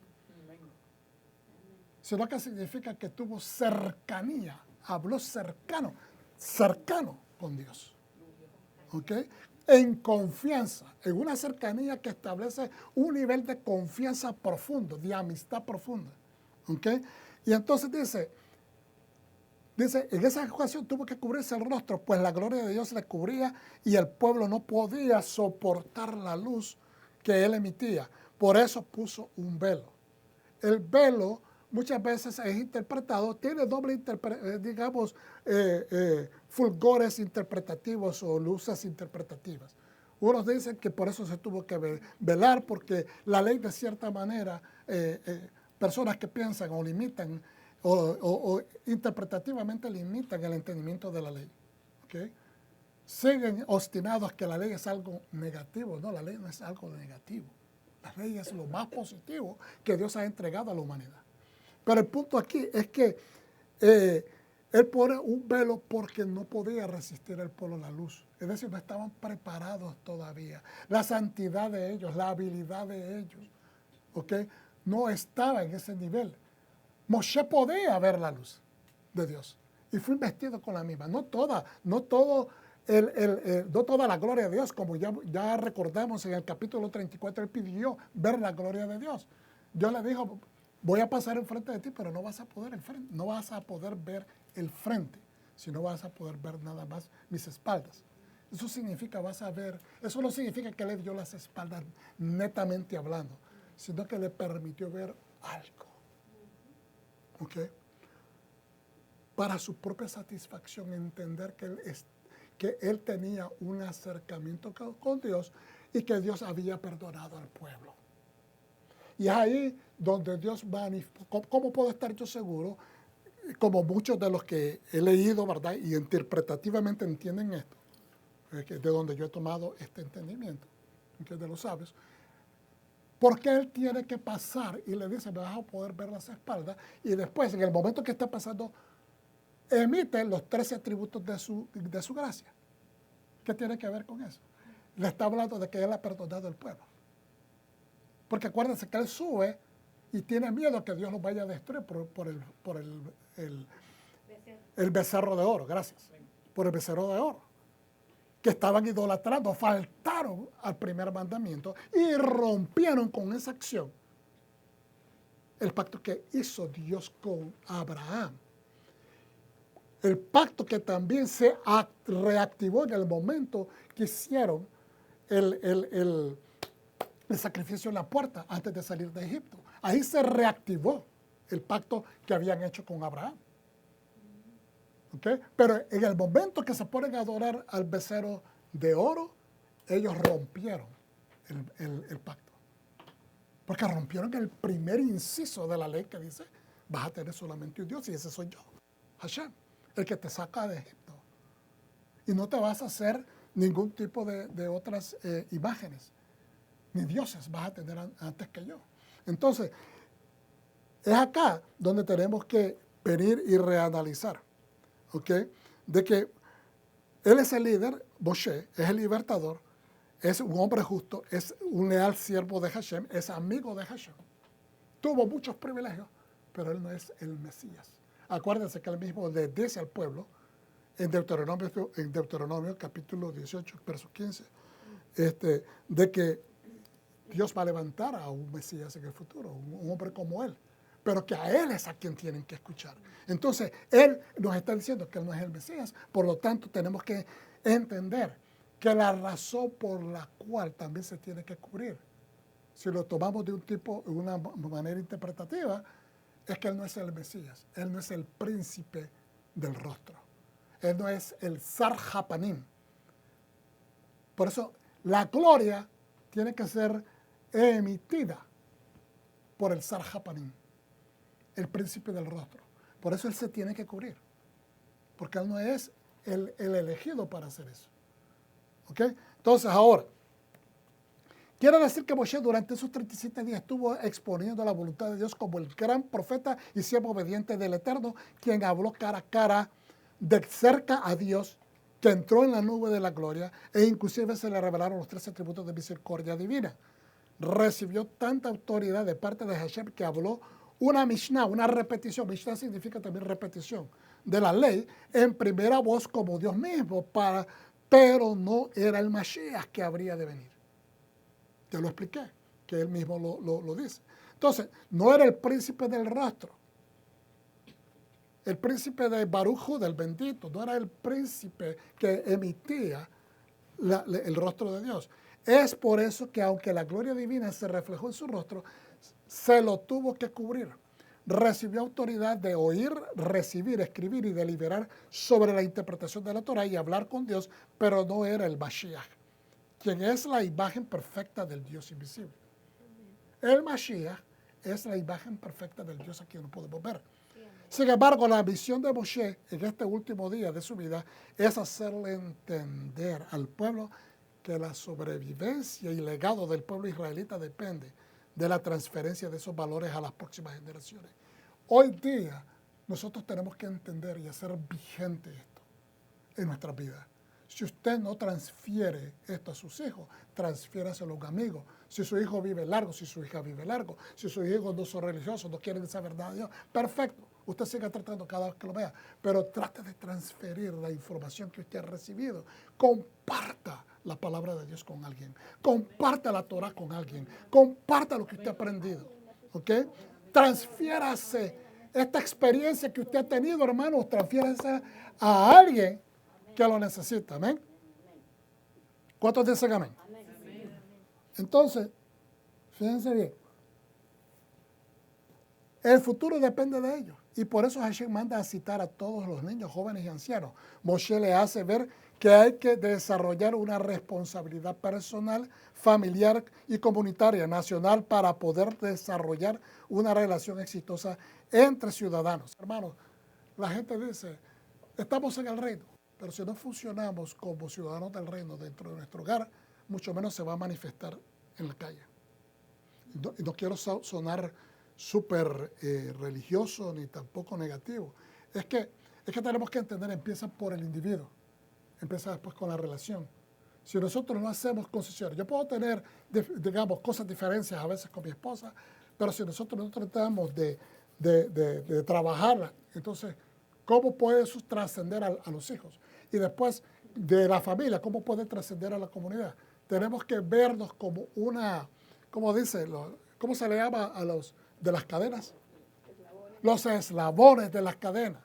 sino que significa que tuvo cercanía, habló cercano con Dios. ¿Ok? En confianza, en una cercanía que establece un nivel de confianza profundo, de amistad profunda. ¿Ok? Y entonces dice, en esa ocasión tuvo que cubrirse el rostro, pues la gloria de Dios le cubría y el pueblo no podía soportar la luz que él emitía. Por eso puso un velo. El velo muchas veces es interpretado, tiene doble, fulgores interpretativos o luces interpretativas. Unos dicen que por eso se tuvo que velar, porque la ley de cierta manera, personas que piensan o limitan o interpretativamente limitan el entendimiento de la ley. ¿Okay? Siguen obstinados que la ley es algo negativo. No, la ley no es algo negativo. La ley es lo más positivo que Dios ha entregado a la humanidad. Pero el punto aquí es que él pone un velo porque no podía resistir el pueblo a la luz. Es decir, no estaban preparados todavía. La santidad de ellos, la habilidad de ellos, ¿okay? No estaba en ese nivel. Moshe podía ver la luz de Dios y fue investido con la misma. No toda la gloria de Dios, como ya recordamos en el capítulo 34, él pidió ver la gloria de Dios. Dios le dijo, voy a pasar enfrente de ti, pero no vas a poder ver el frente, sino vas a poder ver nada más mis espaldas. Eso significa, eso no significa que le dio las espaldas netamente hablando, sino que le permitió ver algo. ¿Ok? Para su propia satisfacción, entender que él tenía un acercamiento con Dios y que Dios había perdonado al pueblo. Y es ahí donde Dios ¿cómo puedo estar yo seguro? Como muchos de los que he leído, ¿verdad? Y interpretativamente entienden esto, de donde yo he tomado este entendimiento, que es de los sabios. Porque él tiene que pasar y le dice, me vas a poder ver las espaldas, y después, en el momento que está pasando, emite los 13 atributos de su gracia. ¿Qué tiene que ver con eso? Le está hablando de que él ha perdonado al pueblo. Porque acuérdense que él sube y tiene miedo que Dios los vaya a destruir por el becerro de oro, gracias, por el becerro de oro, que estaban idolatrando, faltaron al primer mandamiento y rompieron con esa acción el pacto que hizo Dios con Abraham. El pacto que también se reactivó en el momento que hicieron el sacrificio en la puerta antes de salir de Egipto. Ahí se reactivó el pacto que habían hecho con Abraham. ¿Okay? Pero en el momento que se ponen a adorar al becerro de oro, ellos rompieron el pacto. Porque rompieron el primer inciso de la ley que dice, vas a tener solamente un Dios y ese soy yo, Hashem, el que te saca de Egipto. Y no te vas a hacer ningún tipo de otras imágenes, ni dioses vas a tener antes que yo. Entonces, es acá donde tenemos que venir y reanalizar. ¿Ok? De que él es el líder, Moshe, es el libertador, es un hombre justo, es un leal siervo de Hashem, es amigo de Hashem. Tuvo muchos privilegios, pero él no es el Mesías. Acuérdense que él mismo le dice al pueblo en Deuteronomio capítulo 18, verso 15, de que Dios va a levantar a un Mesías en el futuro, un hombre como él, pero que a él es a quien tienen que escuchar. Entonces, él nos está diciendo que él no es el Mesías, por lo tanto tenemos que entender que la razón por la cual también se tiene que cubrir, si lo tomamos de una manera interpretativa, es que él no es el Mesías, él no es el príncipe del rostro, él no es el Sar Hapanim. Por eso la gloria tiene que ser emitida por el Sar Hapanim, el príncipe del rostro. Por eso él se tiene que cubrir, porque él no es el elegido para hacer eso. ¿Ok? Entonces ahora, quiere decir que Moshe durante esos 37 días estuvo exponiendo la voluntad de Dios como el gran profeta y siervo obediente del Eterno, quien habló cara a cara de cerca a Dios, que entró en la nube de la gloria e inclusive se le revelaron los 13 atributos de misericordia divina. Recibió tanta autoridad de parte de Hashem que habló una Mishnah, una repetición. Mishnah significa también repetición de la ley en primera voz como Dios mismo, pero no era el Mashiach que habría de venir. Te lo expliqué, que él mismo lo dice. Entonces, no era el príncipe del rostro, el príncipe de Baruj, del bendito, no era el príncipe que emitía el rostro de Dios. Es por eso que aunque la gloria divina se reflejó en su rostro, se lo tuvo que cubrir. Recibió autoridad de oír, recibir, escribir y deliberar sobre la interpretación de la Torah y hablar con Dios, pero no era el Mashiach, quien es la imagen perfecta del Dios invisible. El Mashiach es la imagen perfecta del Dios a quien no podemos ver. Sin embargo, la visión de Moshe en este último día de su vida es hacerle entender al pueblo que la sobrevivencia y legado del pueblo israelita depende de la transferencia de esos valores a las próximas generaciones. Hoy día nosotros tenemos que entender y hacer vigente esto en nuestras vidas. Si usted no transfiere esto a sus hijos, transfiéraselo a un amigo. Si su hijo vive largo, si su hija vive largo, si sus hijos no son religiosos, no quieren esa verdad de Dios, perfecto. Usted siga tratando cada vez que lo vea, pero trate de transferir la información que usted ha recibido. Comparta la palabra de Dios con alguien. Comparta la Torah con alguien. Comparta lo que usted ha aprendido. ¿Ok? Transfiérase esta experiencia que usted ha tenido, hermanos, transfiérase a alguien que lo necesita. Amén. ¿Cuántos dicen amén? Entonces, fíjense bien. El futuro depende de ellos. Y por eso Hashem manda a citar a todos los niños, jóvenes y ancianos. Moshe le hace ver que hay que desarrollar una responsabilidad personal, familiar y comunitaria, nacional, para poder desarrollar una relación exitosa entre ciudadanos. Hermanos, la gente dice, estamos en el reino, pero si no funcionamos como ciudadanos del reino dentro de nuestro hogar, mucho menos se va a manifestar en la calle. Y no quiero sonar súper religioso ni tampoco negativo. Es que tenemos que entender, empieza por el individuo, empieza después con la relación. Si nosotros no hacemos concesiones, yo puedo tener, digamos, cosas diferencias a veces con mi esposa, pero si nosotros no tratamos de trabajarla, entonces, ¿cómo puede eso trascender a los hijos? Y después, de la familia, ¿cómo puede trascender a la comunidad? Tenemos que vernos como una, ¿cómo dice? ¿Cómo se le llama a los de las cadenas? Los eslabones de las cadenas.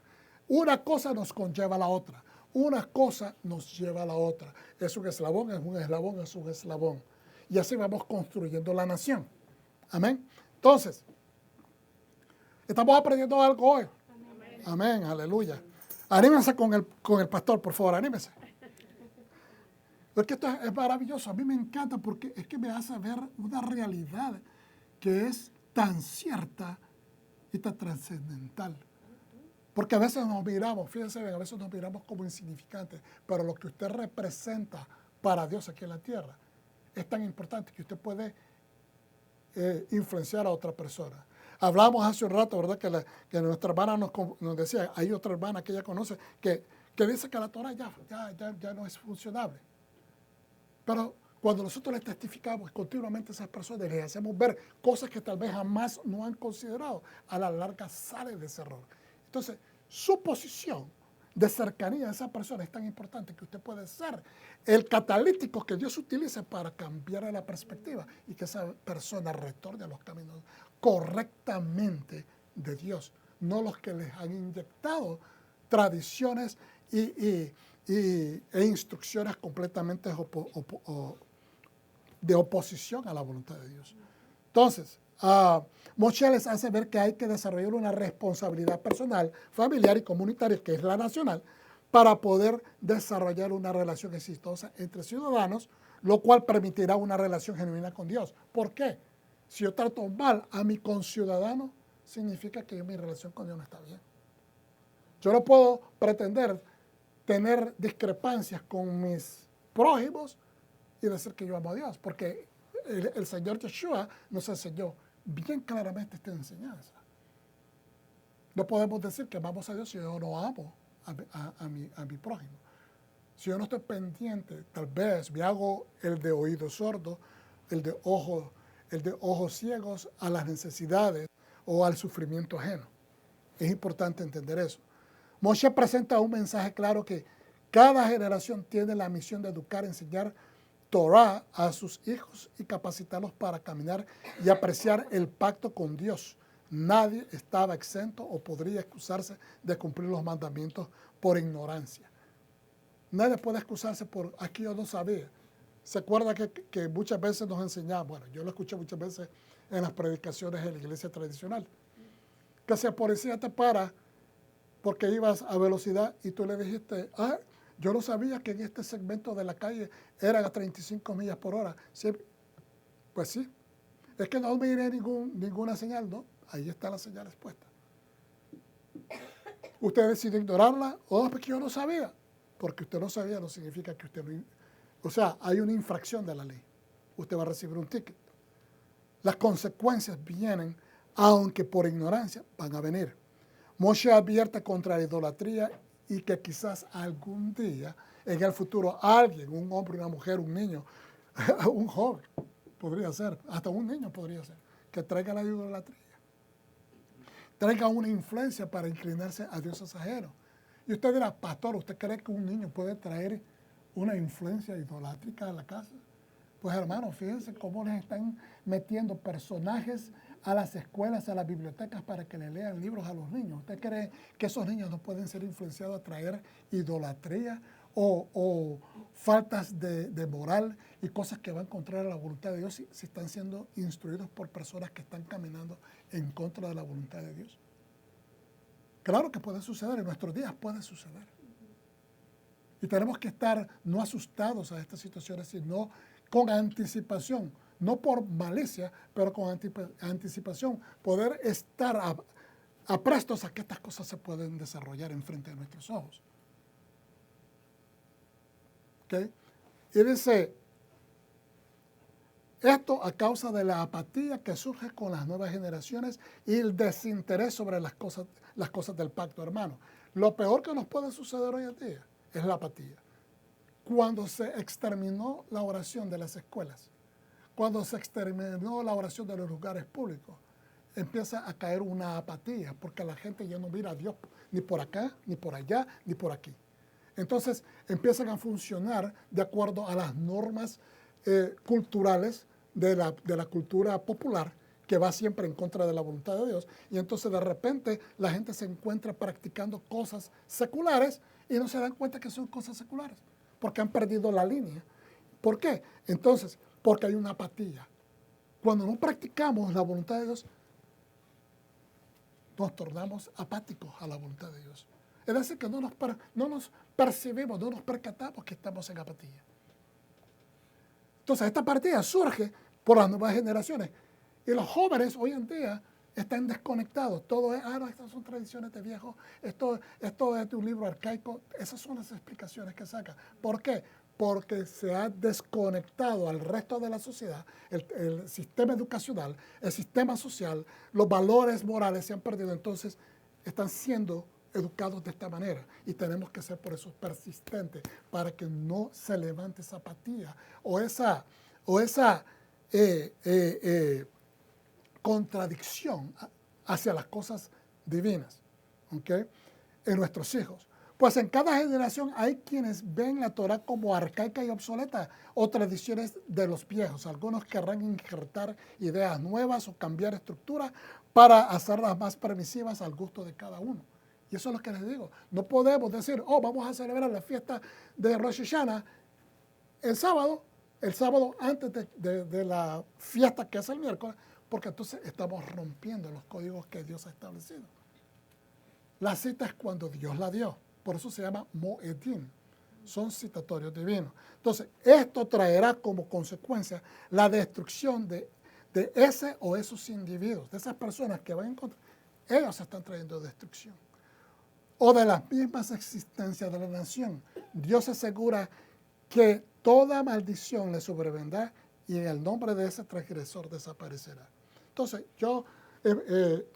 Una cosa nos conlleva a la otra. Una cosa nos lleva a la otra. Es un eslabón, es un eslabón, es un eslabón. Y así vamos construyendo la nación. Amén. Entonces, ¿estamos aprendiendo algo hoy? Amén. Amén, aleluya. Anímense con el pastor, por favor, anímense. Porque esto es maravilloso. A mí me encanta porque es que me hace ver una realidad que es tan cierta y tan trascendental. Porque a veces nos miramos, fíjense bien, a veces nos miramos como insignificantes, pero lo que usted representa para Dios aquí en la tierra es tan importante que usted puede influenciar a otra persona. Hablamos hace un rato, ¿verdad? Que nuestra hermana nos decía, hay otra hermana que ella conoce que dice que la Torah ya no es funcionable. Pero Cuando nosotros les testificamos continuamente a esas personas, les hacemos ver cosas que tal vez jamás no han considerado, a la larga sale de ese error. Entonces, su posición de cercanía a esa persona es tan importante que usted puede ser el catalítico que Dios utilice para cambiar la perspectiva y que esa persona retorne a los caminos correctamente de Dios, no los que les han inyectado tradiciones e instrucciones completamente de oposición a la voluntad de Dios. Entonces, Moshe les hace ver que hay que desarrollar una responsabilidad personal, familiar y comunitaria, que es la nacional, para poder desarrollar una relación exitosa entre ciudadanos, lo cual permitirá una relación genuina con Dios. ¿Por qué? Si yo trato mal a mi conciudadano, significa que mi relación con Dios no está bien. Yo no puedo pretender tener discrepancias con mis prójimos y decir que yo amo a Dios, porque el Señor Yeshua nos enseñó bien claramente esta enseñanza. No podemos decir que amamos a Dios si yo no amo a mi prójimo. Si yo no estoy pendiente, tal vez me hago el de oídos sordos, el de ojos ciegos a las necesidades o al sufrimiento ajeno. Es importante entender eso. Moshe presenta un mensaje claro que cada generación tiene la misión de educar, enseñar Torah a sus hijos y capacitarlos para caminar y apreciar el pacto con Dios. Nadie estaba exento o podría excusarse de cumplir los mandamientos por ignorancia. Nadie puede excusarse por aquí yo no sabía. ¿Se acuerda que muchas veces nos enseñaban? Bueno, yo lo escuché muchas veces en las predicaciones de la iglesia tradicional. Que si el policía te para porque ibas a velocidad y tú le dijiste, yo no sabía que en este segmento de la calle eran a 35 millas por hora. Sí, pues sí. Es que no miré ninguna señal, ¿no? Ahí está la señal expuesta. Usted decide ignorarla, porque yo no sabía. Porque usted no sabía no significa que usted no... O sea, hay una infracción de la ley. Usted va a recibir un ticket. Las consecuencias vienen, aunque por ignorancia van a venir. Moshe advierte contra la idolatría y que quizás algún día, en el futuro, alguien, un hombre, una mujer, un niño, un joven, podría ser, hasta un niño podría ser, que traiga la idolatría. Traiga una influencia para inclinarse a dioses ajenos. Y usted dirá, pastor, ¿usted cree que un niño puede traer una influencia idolátrica a la casa? Pues hermanos, fíjense cómo les están metiendo personajes a las escuelas, a las bibliotecas para que le lean libros a los niños. ¿Usted cree que esos niños no pueden ser influenciados a traer idolatría o faltas de moral y cosas que van contra la voluntad de Dios si están siendo instruidos por personas que están caminando en contra de la voluntad de Dios? Claro que puede suceder, en nuestros días puede suceder. Y tenemos que estar no asustados a estas situaciones, sino con anticipación, no por malicia, pero con anticipación, poder estar aprestos a que estas cosas se pueden desarrollar enfrente de nuestros ojos. ¿Okay? Y dice, esto a causa de la apatía que surge con las nuevas generaciones y el desinterés sobre las cosas del pacto, hermano. Lo peor que nos puede suceder hoy en día es la apatía. Cuando se exterminó la oración de las escuelas, cuando se exterminó la oración de los lugares públicos, empieza a caer una apatía, porque la gente ya no mira a Dios ni por acá, ni por allá, ni por aquí. Entonces empiezan a funcionar de acuerdo a las normas culturales de la cultura popular, que va siempre en contra de la voluntad de Dios, y entonces de repente la gente se encuentra practicando cosas seculares y no se dan cuenta que son cosas seculares, porque han perdido la línea. ¿Por qué? Entonces, porque hay una apatía. Cuando no practicamos la voluntad de Dios, nos tornamos apáticos a la voluntad de Dios. Es decir, que no nos percibimos, no nos percatamos que estamos en apatía. Entonces, esta apatía surge por las nuevas generaciones. Y los jóvenes hoy en día están desconectados. Todo es, no, estas son tradiciones de viejo, esto es de un libro arcaico. Esas son las explicaciones que sacan. ¿Por qué? Porque se ha desconectado al resto de la sociedad, el sistema educacional, el sistema social, los valores morales se han perdido. Entonces, están siendo educados de esta manera y tenemos que ser por eso persistentes para que no se levante esa apatía o esa contradicción hacia las cosas divinas, ¿ok? En nuestros hijos. Pues en cada generación hay quienes ven la Torah como arcaica y obsoleta o tradiciones de los viejos. Algunos querrán injertar ideas nuevas o cambiar estructuras para hacerlas más permisivas al gusto de cada uno. Y eso es lo que les digo. No podemos decir, oh, vamos a celebrar la fiesta de Rosh Hashanah el sábado antes de la fiesta que es el miércoles, porque entonces estamos rompiendo los códigos que Dios ha establecido. La cita es cuando Dios la dio. Por eso se llama Moedim. Son citatorios divinos. Entonces, esto traerá como consecuencia la destrucción de ese o esos individuos, de esas personas que van en contra. Ellos están trayendo destrucción. O de las mismas existencias de la nación. Dios asegura que toda maldición le sobrevendrá y en el nombre de ese transgresor desaparecerá. Entonces, yo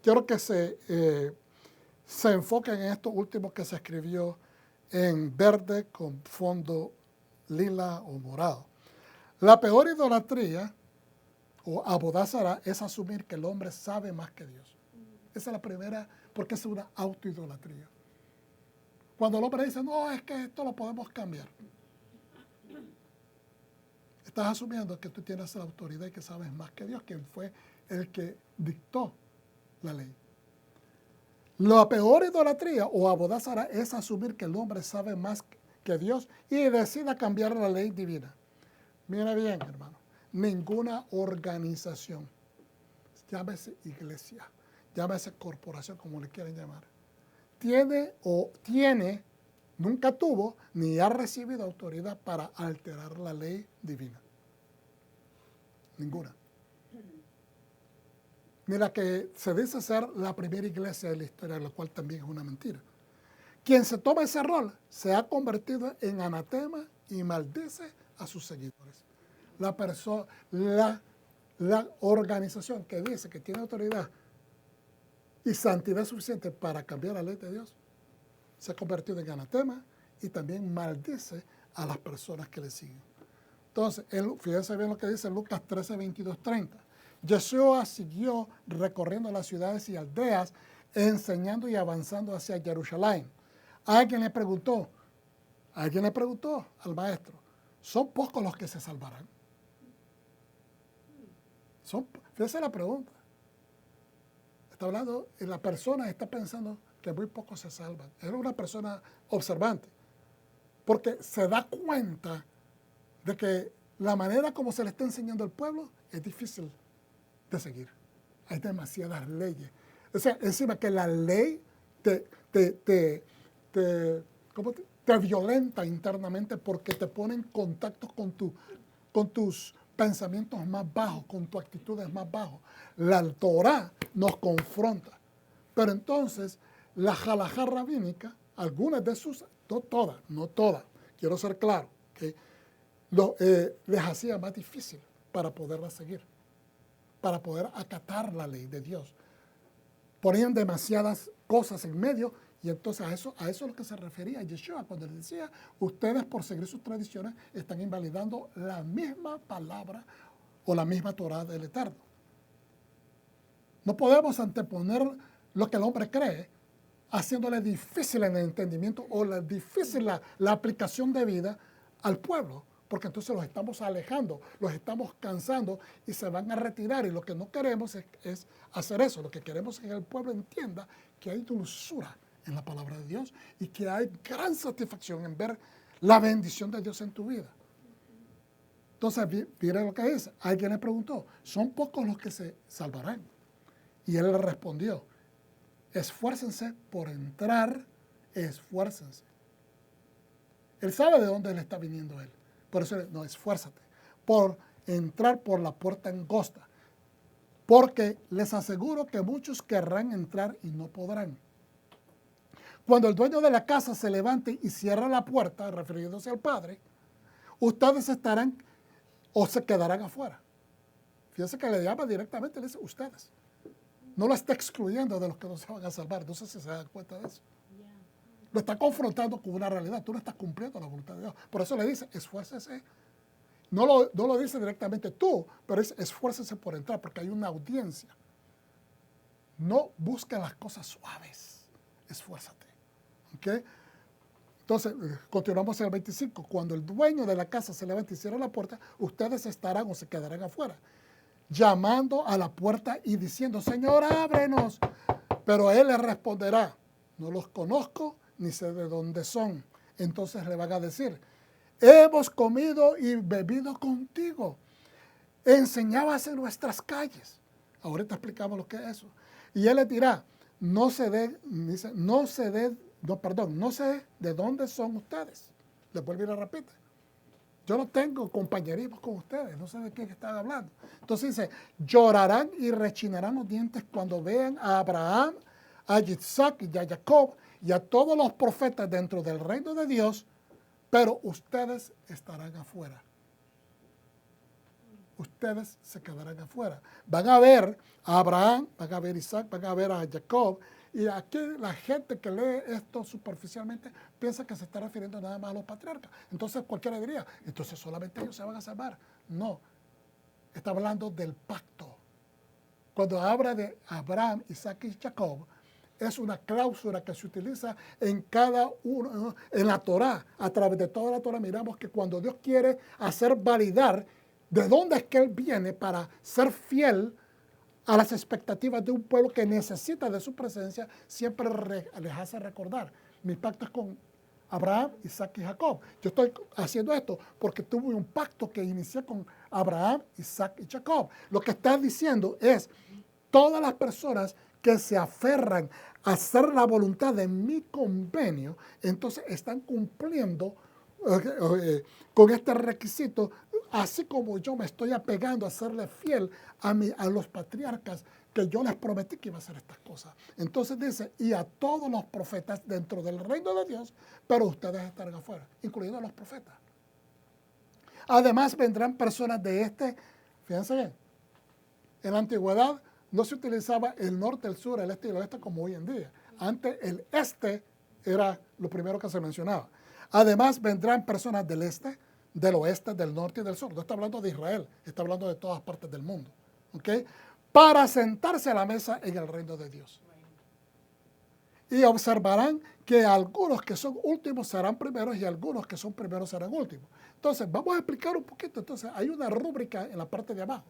quiero que se enfoquen en esto último que se escribió en verde con fondo lila o morado. La peor idolatría o abodázara es asumir que el hombre sabe más que Dios. Esa es la primera, porque es una autoidolatría. Cuando el hombre dice, no, es que esto lo podemos cambiar. Estás asumiendo que tú tienes la autoridad y que sabes más que Dios, quien fue el que dictó la ley. La peor idolatría o abodázara es asumir que el hombre sabe más que Dios y decida cambiar la ley divina. Mira bien, hermano, ninguna organización, llámese iglesia, llámese corporación, como le quieren llamar, nunca tuvo ni ha recibido autoridad para alterar la ley divina. Ninguna. Ni la que se dice ser la primera iglesia de la historia, lo cual también es una mentira. Quien se toma ese rol se ha convertido en anatema y maldice a sus seguidores. La organización que dice que tiene autoridad y santidad suficiente para cambiar la ley de Dios se ha convertido en anatema y también maldice a las personas que le siguen. Entonces, fíjense bien lo que dice Lucas 13, 22, 30. Yeshua siguió recorriendo las ciudades y aldeas, enseñando y avanzando hacia Jerusalén. Alguien le preguntó al maestro, ¿son pocos los que se salvarán? Fíjense la pregunta. Está hablando, y la persona está pensando que muy pocos se salvan. Era una persona observante, porque se da cuenta de que la manera como se le está enseñando al pueblo es difícil de seguir. Hay demasiadas leyes. O sea, encima que la ley te violenta internamente porque te pone en contacto con tus pensamientos más bajos, con tus actitudes más bajos. La Torah nos confronta. Pero entonces, la halajá rabínica, algunas de sus, no todas, quiero ser claro, ¿okay? Les hacía más difícil para poderla seguir, para poder acatar la ley de Dios. Ponían demasiadas cosas en medio y entonces a eso es lo que se refería a Yeshua cuando le decía, ustedes por seguir sus tradiciones están invalidando la misma palabra o la misma Torah del Eterno. No podemos anteponer lo que el hombre cree, haciéndole difícil el entendimiento o difícil la aplicación de vida al pueblo, porque entonces los estamos alejando, los estamos cansando y se van a retirar. Y lo que no queremos es hacer eso. Lo que queremos es que el pueblo entienda que hay dulzura en la palabra de Dios y que hay gran satisfacción en ver la bendición de Dios en tu vida. Entonces, mire lo que dice. Alguien le preguntó, ¿son pocos los que se salvarán? Y él le respondió, esfuércense por entrar, esfuércense. Él sabe de dónde le está viniendo él. Por eso, no, esfuérzate por entrar por la puerta angosta. Porque les aseguro que muchos querrán entrar y no podrán. Cuando el dueño de la casa se levante y cierra la puerta, refiriéndose al Padre, ustedes estarán o se quedarán afuera. Fíjense que le llama directamente, le dice ustedes. No lo está excluyendo de los que no se van a salvar. No sé si se dan cuenta de eso. Lo está confrontando con una realidad. Tú no estás cumpliendo la voluntad de Dios. Por eso le dice, esfuércese. No lo dice directamente tú, pero es esfuércese por entrar, porque hay una audiencia. No busques las cosas suaves. Esfuérzate. ¿Ok? Entonces, continuamos en el 25. Cuando el dueño de la casa se levante y cierre la puerta, ustedes estarán o se quedarán afuera, llamando a la puerta y diciendo, Señor, ábrenos. Pero él les responderá, no los conozco ni sé de dónde son. Entonces le van a decir, hemos comido y bebido contigo. Enseñabas en nuestras calles. Ahorita explicamos lo que es eso. Y él les dirá, no sé de dónde son ustedes. Les vuelvo y les repito. Yo no tengo compañerismo con ustedes, no sé de qué están hablando. Entonces dice, llorarán y rechinarán los dientes cuando vean a Abraham, a Isaac y a Jacob y a todos los profetas dentro del reino de Dios, pero ustedes estarán afuera. Ustedes se quedarán afuera. Van a ver a Abraham, van a ver a Isaac, van a ver a Jacob. Y aquí la gente que lee esto superficialmente piensa que se está refiriendo nada más a los patriarcas. Entonces cualquiera diría, entonces solamente ellos se van a salvar. No, está hablando del pacto. Cuando habla de Abraham, Isaac y Jacob, es una cláusula que se utiliza en cada uno, en la Torá. A través de toda la Torá miramos que cuando Dios quiere hacer validar de dónde es que Él viene para ser fiel a las expectativas de un pueblo que necesita de su presencia, siempre les hace recordar, mi pacto es con Abraham, Isaac y Jacob. Yo estoy haciendo esto porque tuve un pacto que inicié con Abraham, Isaac y Jacob. Lo que está diciendo es, todas las personas que se aferran a hacer la voluntad de mi convenio, entonces están cumpliendo con este requisito, así como yo me estoy apegando a serle fiel a los patriarcas que yo les prometí que iba a hacer estas cosas. Entonces dice, y a todos los profetas dentro del reino de Dios, pero ustedes estarán afuera, incluidos los profetas. Además vendrán personas de fíjense bien, en la antigüedad no se utilizaba el norte, el sur, el este y el oeste como hoy en día. Antes el este era lo primero que se mencionaba. Además vendrán personas del este, del oeste, del norte y del sur. No está hablando de Israel, está hablando de todas partes del mundo. ¿Okay? Para sentarse a la mesa en el reino de Dios. Y observarán que algunos que son últimos serán primeros y algunos que son primeros serán últimos. Entonces, vamos a explicar un poquito. Entonces, hay una rúbrica en la parte de abajo,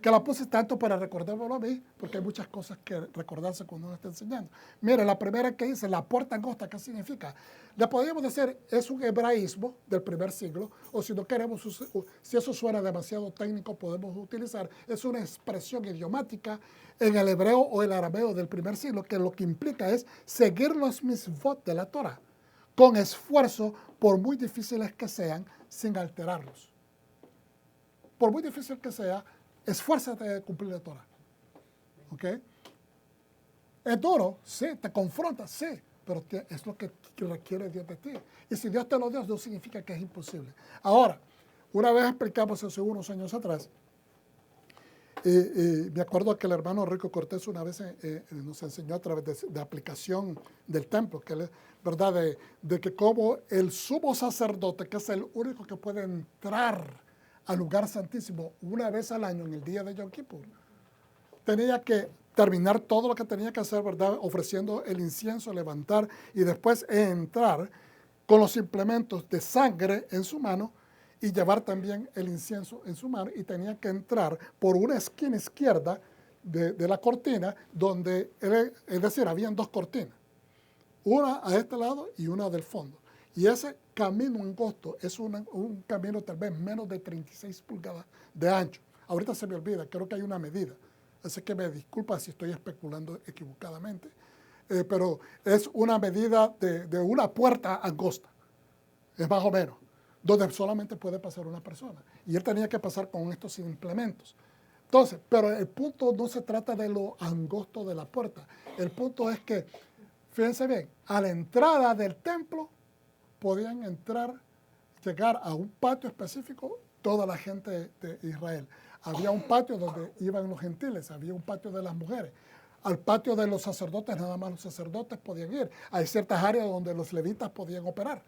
que la puse tanto para recordármelo a mí, porque hay muchas cosas que recordarse cuando uno está enseñando. Mire, la primera que dice, la puerta angosta, ¿qué significa? Le podríamos decir, es un hebraísmo del primer siglo, o si no queremos, si eso suena demasiado técnico, podemos utilizar, es una expresión idiomática en el hebreo o el arameo del primer siglo, que lo que implica es seguir los misvot de la Torah, con esfuerzo, por muy difíciles que sean, sin alterarlos. Por muy difícil que sea, esfuérzate de cumplir la Torah. ¿Ok? Es duro, sí, te confronta, sí, pero es lo que requiere Dios de ti. Y si Dios te lo dio, no significa que es imposible. Ahora, una vez explicamos eso unos años atrás, me acuerdo que el hermano Rico Cortés una vez nos enseñó a través de aplicación del templo, que ¿verdad? De que como el sumo sacerdote, que es el único que puede entrar al lugar santísimo una vez al año en el día de Yom Kippur, tenía que terminar todo lo que tenía que hacer, ¿verdad? Ofreciendo el incienso, levantar y después entrar con los implementos de sangre en su mano y llevar también el incienso en su mano, y tenía que entrar por una esquina izquierda de la cortina, donde, es decir, habían dos cortinas, una a este lado y una del fondo. Y ese camino angosto es un camino tal vez menos de 36 pulgadas de ancho. Ahorita se me olvida, creo que hay una medida. Así que me disculpa si estoy especulando equivocadamente. Pero es una medida de una puerta angosta. Es más o menos. Donde solamente puede pasar una persona. Y él tenía que pasar con estos implementos. Entonces, pero el punto no se trata de lo angosto de la puerta. El punto es que, fíjense bien, a la entrada del templo podían llegar a un patio específico toda la gente de Israel. Había un patio donde iban los gentiles, había un patio de las mujeres, al patio de los sacerdotes, nada más los sacerdotes podían ir. Hay ciertas áreas donde los levitas podían operar.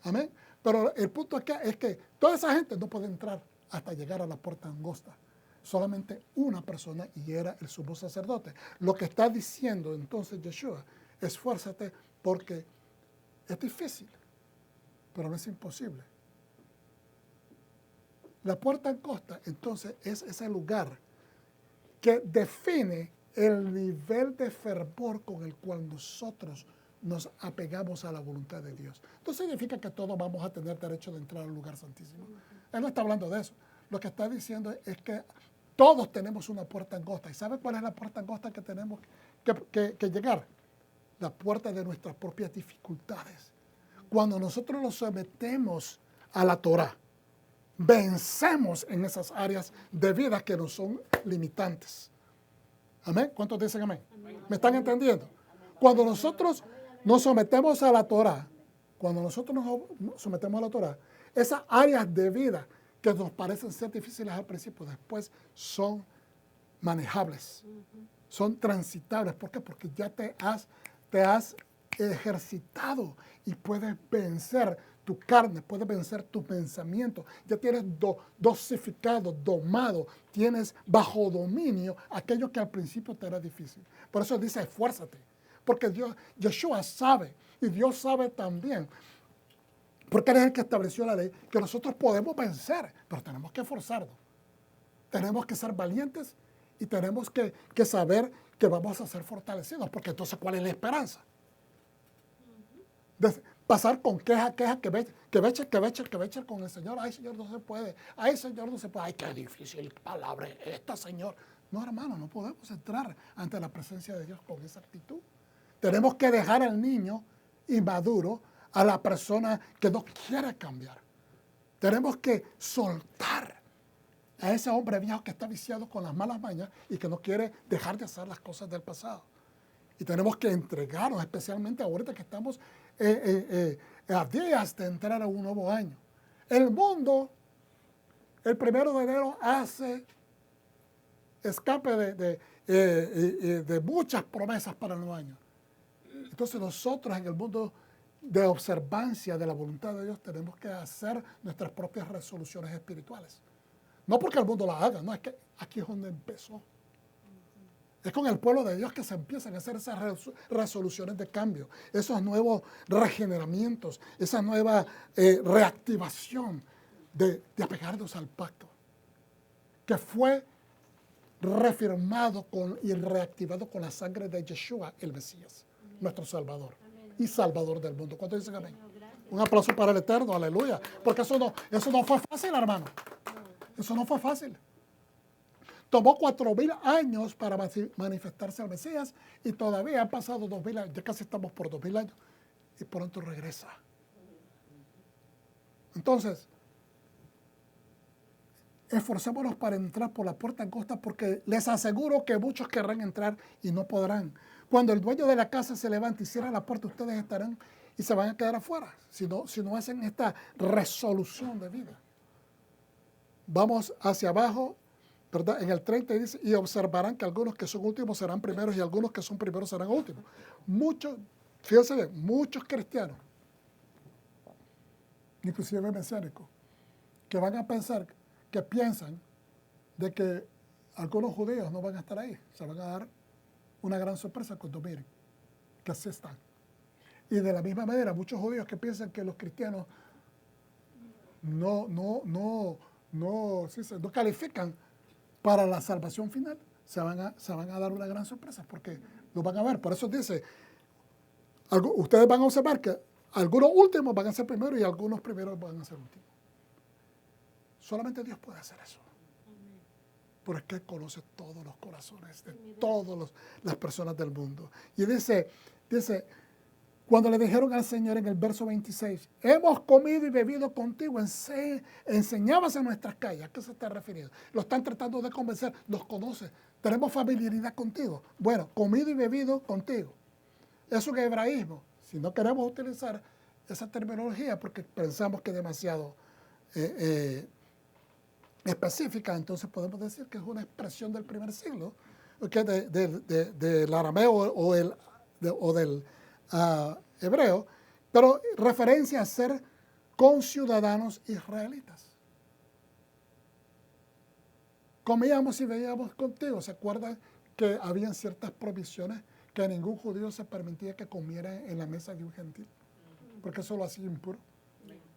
Amén. Pero el punto acá es que toda esa gente no puede entrar hasta llegar a la puerta angosta. Solamente una persona, y era el sumo sacerdote. Lo que está diciendo entonces Yeshua, esfuérzate porque es difícil, pero no es imposible. La puerta angosta, entonces, es ese lugar que define el nivel de fervor con el cual nosotros nos apegamos a la voluntad de Dios. Entonces significa que todos vamos a tener derecho de entrar al lugar santísimo. Él no está hablando de eso. Lo que está diciendo es que todos tenemos una puerta angosta. ¿Y sabe cuál es la puerta angosta que tenemos que llegar? La puerta de nuestras propias dificultades. Cuando nosotros nos sometemos a la Torah, vencemos en esas áreas de vida que nos son limitantes. ¿Amén? ¿Cuántos dicen amén? Amén. ¿Me están entendiendo? Cuando nosotros nos sometemos a la Torah, esas áreas de vida que nos parecen ser difíciles al principio, después son manejables, son transitables. ¿Por qué? Porque ya te has ejercitado y puedes vencer tu carne, puedes vencer tu pensamiento. Ya tienes dosificado, domado, tienes bajo dominio aquello que al principio te era difícil. Por eso dice, esfuérzate. Porque Yeshua sabe, y Dios sabe también, porque Él es el que estableció la ley, que nosotros podemos vencer, pero tenemos que esforzarnos. Tenemos que ser valientes y tenemos que saber que vamos a ser fortalecidos, porque entonces, ¿cuál es la esperanza? De pasar con queja, que veche con el Señor. Ay, Señor, no se puede. Ay, Señor, no se puede. Ay, qué difícil palabra es esta, Señor. No, hermano, no podemos entrar ante la presencia de Dios con esa actitud. Tenemos que dejar al niño inmaduro a la persona que no quiere cambiar. Tenemos que soltar a ese hombre viejo que está viciado con las malas mañas y que no quiere dejar de hacer las cosas del pasado. Y tenemos que entregarnos, especialmente ahorita que estamos a días de entrar a un nuevo año. El mundo, el 1 de enero, hace escape de muchas promesas para el nuevo año. Entonces nosotros en el mundo de observancia de la voluntad de Dios tenemos que hacer nuestras propias resoluciones espirituales. No porque el mundo las haga, no, es que aquí es donde empezó. Es con el pueblo de Dios que se empiezan a hacer esas resoluciones de cambio, esos nuevos regeneramientos, esa nueva reactivación de apegarnos al pacto, que fue reafirmado y reactivado con la sangre de Yeshua, el Mesías, nuestro Salvador y Salvador del mundo. ¿Cuántos dicen amén? Un aplauso para el Eterno, aleluya. Porque eso no fue fácil, hermano. Eso no fue fácil. Tomó 4,000 años para manifestarse al Mesías y todavía han pasado 2,000 años. Ya casi estamos por 2,000 años y pronto regresa. Entonces, esforcémonos para entrar por la puerta angosta porque les aseguro que muchos querrán entrar y no podrán. Cuando el dueño de la casa se levante y cierre la puerta, ustedes estarán y se van a quedar afuera si no hacen esta resolución de vida. Vamos hacia abajo, ¿verdad? En el 30 dice, y observarán que algunos que son últimos serán primeros y algunos que son primeros serán últimos. Fíjense bien, muchos cristianos, inclusive mesiánicos, que van a pensar, que piensan de que algunos judíos no van a estar ahí. Se van a dar una gran sorpresa cuando miren que así están. Y de la misma manera, muchos judíos que piensan que los cristianos no califican para la salvación final, se van a dar una gran sorpresa porque lo van a ver. Por eso dice, ustedes van a observar que algunos últimos van a ser primeros y algunos primeros van a ser últimos. Solamente Dios puede hacer eso. Porque Él conoce todos los corazones de todas las personas del mundo. Y dice, cuando le dijeron al Señor en el verso 26, hemos comido y bebido contigo, enseñabas en nuestras calles. ¿A qué se está refiriendo? Lo están tratando de convencer, los conoce, tenemos familiaridad contigo. Bueno, comido y bebido contigo. Es un hebraísmo. Si no queremos utilizar esa terminología porque pensamos que es demasiado específica, entonces podemos decir que es una expresión del primer siglo, ¿okay? Del arameo o del hebreo, pero referencia a ser conciudadanos israelitas. Comíamos y veíamos contigo. ¿Se acuerdan que habían ciertas provisiones que a ningún judío se permitía que comiera en la mesa de un gentil? Porque eso lo hacía impuro.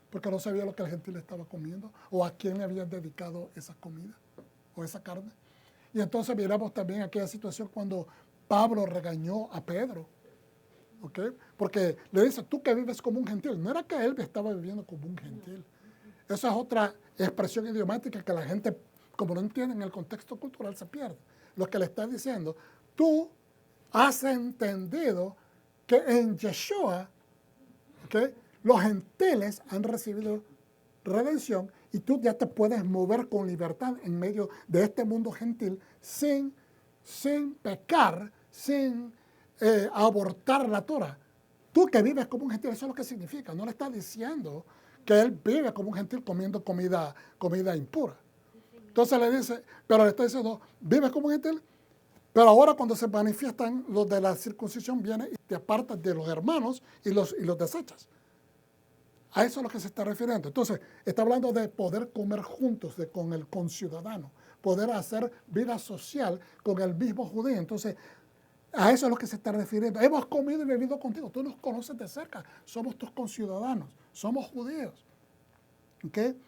Porque no sabía lo que el gentil estaba comiendo o a quién le habían dedicado esa comida o esa carne. Y entonces miramos también aquella situación cuando Pablo regañó a Pedro. ¿Okay? Porque le dice, tú que vives como un gentil. No era que él estaba viviendo como un gentil. Esa es otra expresión idiomática que la gente, como no entiende en el contexto cultural, se pierde. Lo que le está diciendo, tú has entendido que en Yeshua, ¿okay?, los gentiles han recibido redención y tú ya te puedes mover con libertad en medio de este mundo gentil sin pecar, sin abortar la Torah. Tú que vives como un gentil, eso es lo que significa. No le está diciendo que él vive como un gentil comiendo comida impura. Entonces le dice, pero le está diciendo, vives como un gentil, pero ahora cuando se manifiestan los de la circuncisión, viene y te apartas de los hermanos y los desechas. A eso es a lo que se está refiriendo. Entonces, está hablando de poder comer juntos con el conciudadano, poder hacer vida social con el mismo judío. Entonces, a eso es a lo que se está refiriendo. Hemos comido y bebido contigo. Tú nos conoces de cerca. Somos tus conciudadanos. Somos judíos. ¿Okay?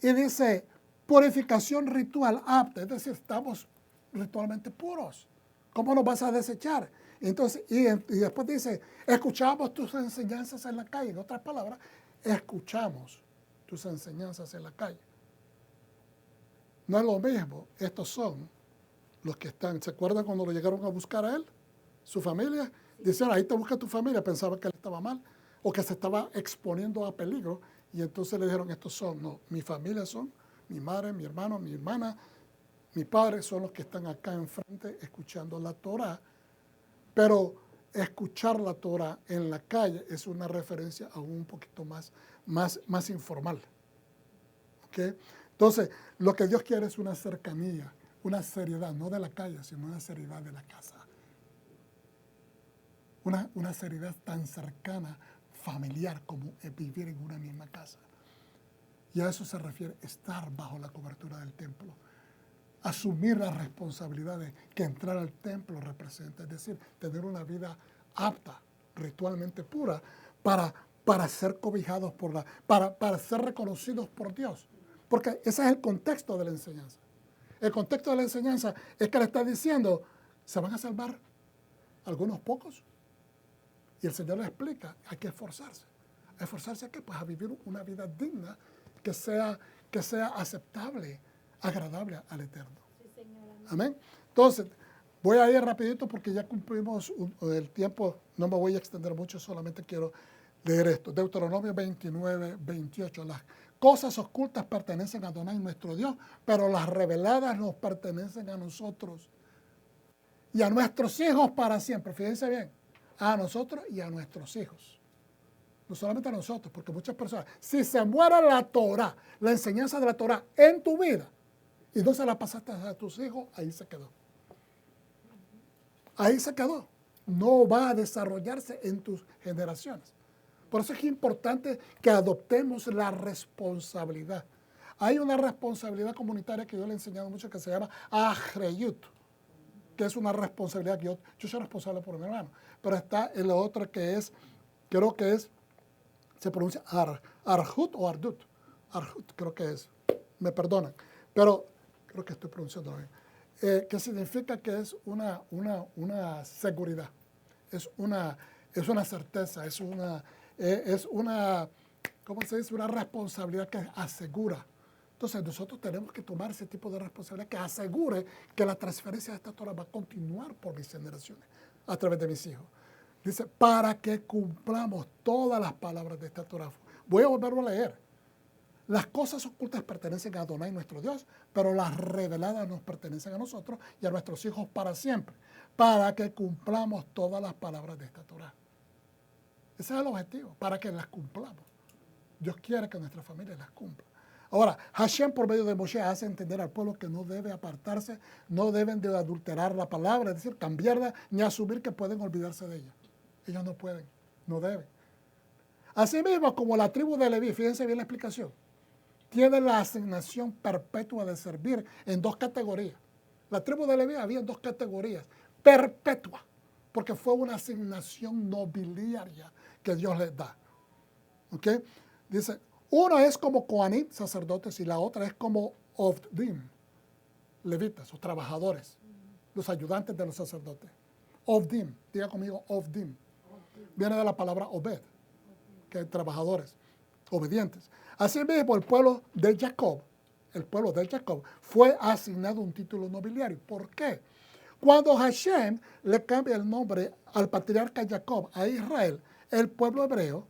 Y dice, purificación ritual apta. Es decir, estamos ritualmente puros. ¿Cómo nos vas a desechar? Entonces, y después dice, escuchamos tus enseñanzas en la calle. En otras palabras, escuchamos tus enseñanzas en la calle. No es lo mismo. Estos son los que están. ¿Se acuerdan cuando lo llegaron a buscar a él? Su familia. Dicen, ahí te busca tu familia. Pensaba que él estaba mal o que se estaba exponiendo a peligro. Y entonces le dijeron, estos son, no, mi familia son, mi madre, mi hermano, mi hermana, mi padre son los que están acá enfrente escuchando la Torah. Pero escuchar la Torah en la calle es una referencia aún un poquito más informal. ¿Okay? Entonces, lo que Dios quiere es una cercanía, una seriedad, no de la calle, sino una seriedad de la casa. Una seriedad tan cercana, familiar, como vivir en una misma casa. Y a eso se refiere estar bajo la cobertura del templo. Asumir las responsabilidades que entrar al templo representa, es decir, tener una vida apta, ritualmente pura, para ser cobijados para ser reconocidos por Dios. Porque ese es el contexto de la enseñanza. El contexto de la enseñanza es que le está diciendo, se van a salvar algunos pocos. Y el Señor le explica, hay que esforzarse. ¿Esforzarse a qué? Pues a vivir una vida digna que sea aceptable, agradable al Eterno. Sí, Señor. Amén. Entonces, voy a ir rapidito porque ya cumplimos el tiempo, no me voy a extender mucho, solamente quiero leer esto. Deuteronomio 29, 28. Las cosas ocultas pertenecen a Adonai, nuestro Dios, pero las reveladas nos pertenecen a nosotros y a nuestros hijos para siempre. Fíjense bien, a nosotros y a nuestros hijos. No solamente a nosotros, porque muchas personas, si se muere la Torah, la enseñanza de la Torah en tu vida, y no se la pasaste a tus hijos, ahí se quedó. Ahí se quedó. No va a desarrollarse en tus generaciones. Por eso es importante que adoptemos la responsabilidad. Hay una responsabilidad comunitaria que yo le he enseñado mucho que se llama Ahreyut, que es una responsabilidad que yo soy responsable por mi hermano. Pero está en la otra que es, creo que es, se pronuncia Arhut o Ardut. Arhut creo que es, me perdonan, pero creo que estoy pronunciando bien. Que significa que es una seguridad, es una certeza, es una, ¿cómo se dice? Una responsabilidad que asegura. Entonces nosotros tenemos que tomar ese tipo de responsabilidad que asegure que la transferencia de esta Torah va a continuar por mis generaciones, a través de mis hijos. Dice, para que cumplamos todas las palabras de esta Torah. Voy a volverlo a leer. Las cosas ocultas pertenecen a Adonai, nuestro Dios, pero las reveladas nos pertenecen a nosotros y a nuestros hijos para siempre, para que cumplamos todas las palabras de esta Torah. Ese es el objetivo, para que las cumplamos. Dios quiere que nuestra familia las cumpla. Ahora, Hashem por medio de Moshe hace entender al pueblo que no debe apartarse, no deben de adulterar la palabra, es decir, cambiarla, ni asumir que pueden olvidarse de ella. Ellos no pueden, no deben. Asimismo, como la tribu de Leví, fíjense bien la explicación, tiene la asignación perpetua de servir en dos categorías. La tribu de Leví había dos categorías, perpetua, porque fue una asignación nobiliaria que Dios les da. ¿Ok? Dice, uno es como Kohanim, sacerdotes, y la otra es como Ovdim, levitas, los trabajadores, los ayudantes de los sacerdotes. Ovdim, diga conmigo Ovdim. Viene de la palabra Obed, que es trabajadores, obedientes. Asimismo, el pueblo de Jacob fue asignado un título nobiliario. ¿Por qué? Cuando Hashem le cambia el nombre al patriarca Jacob a Israel, el pueblo hebreo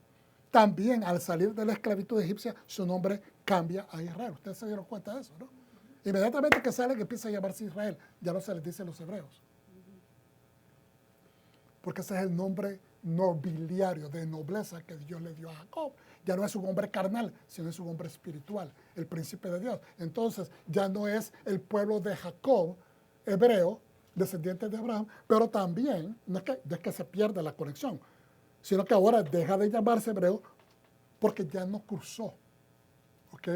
también al salir de la esclavitud egipcia, su nombre cambia a Israel. Ustedes se dieron cuenta de eso, ¿no? Inmediatamente que sale, que empieza a llamarse Israel, ya no se les dice los hebreos. Porque ese es el nombre nobiliario, de nobleza que Dios le dio a Jacob. Ya no es un hombre carnal, sino es un hombre espiritual, el príncipe de Dios. Entonces, ya no es el pueblo de Jacob, hebreo, descendiente de Abraham, pero también, no es que se pierda la conexión, sino que ahora deja de llamarse hebreo porque ya no cruzó. ¿Ok?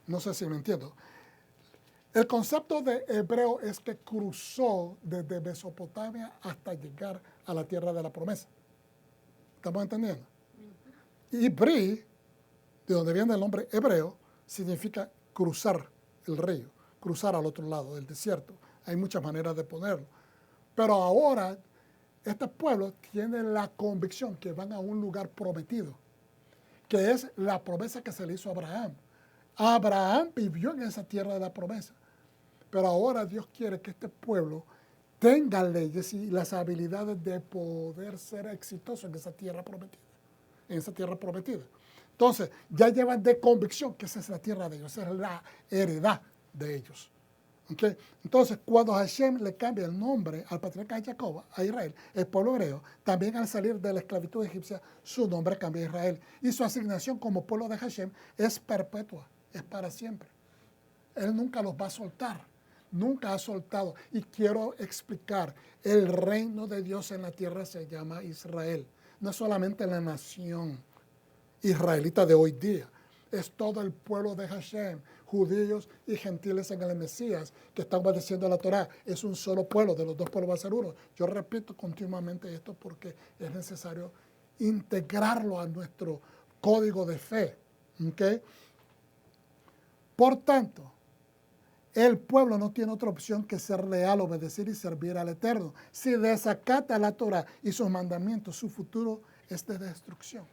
No sé si me entiendo. El concepto de hebreo es que cruzó desde Mesopotamia hasta llegar a la tierra de la promesa. ¿Estamos entendiendo? Y Bri, de donde viene el nombre hebreo, significa cruzar el río, cruzar al otro lado del desierto. Hay muchas maneras de ponerlo. Pero ahora, este pueblo tiene la convicción que van a un lugar prometido, que es la promesa que se le hizo a Abraham. Abraham vivió en esa tierra de la promesa. Pero ahora Dios quiere que este pueblo tenga leyes y las habilidades de poder ser exitoso en esa tierra prometida. Entonces, ya llevan de convicción que esa es la tierra de ellos, esa es la heredad de ellos. ¿Okay? Entonces, cuando Hashem le cambia el nombre al patriarca Jacob, a Israel, el pueblo hebreo, también al salir de la esclavitud egipcia, su nombre cambia a Israel. Y su asignación como pueblo de Hashem es perpetua, es para siempre. Él nunca los va a soltar. Nunca ha soltado. Y quiero explicar, el reino de Dios en la tierra se llama Israel. No es solamente la nación israelita de hoy día. Es todo el pueblo de Hashem, judíos y gentiles en el Mesías, que están obedeciendo a la Torá. Es un solo pueblo, de los dos pueblos va a ser uno. Yo repito continuamente esto porque es necesario integrarlo a nuestro código de fe. ¿Okay? Por tanto, el pueblo no tiene otra opción que ser leal, obedecer y servir al Eterno. Si desacata la Torah y sus mandamientos, su futuro es de destrucción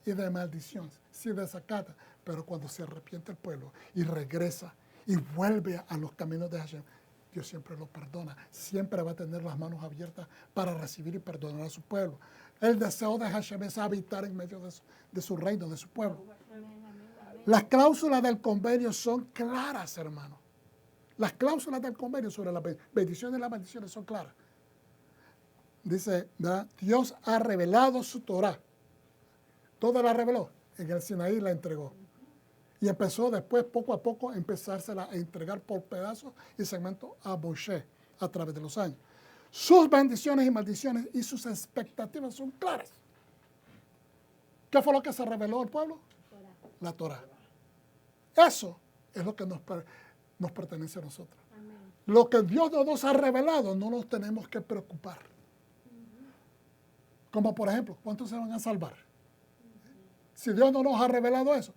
y de maldición. Si desacata, pero cuando se arrepiente el pueblo y regresa y vuelve a los caminos de Hashem, Dios siempre lo perdona. Siempre va a tener las manos abiertas para recibir y perdonar a su pueblo. El deseo de Hashem es habitar en medio de su reino, de su pueblo. Las cláusulas del convenio son claras, hermano. Las cláusulas del convenio sobre las bendiciones y las maldiciones son claras. Dice, ¿verdad? Dios ha revelado su Torah. Toda la reveló. En el Sinaí la entregó. Y empezó después, poco a poco, a empezársela a entregar por pedazos y segmentos a Moshe a través de los años. Sus bendiciones y maldiciones y sus expectativas son claras. ¿Qué fue lo que se reveló al pueblo? La Torah. Eso es lo que nos pertenece a nosotros. Amén. Lo que Dios no nos ha revelado, no nos tenemos que preocupar. Como por ejemplo, ¿cuántos se van a salvar? Si Dios no nos ha revelado eso,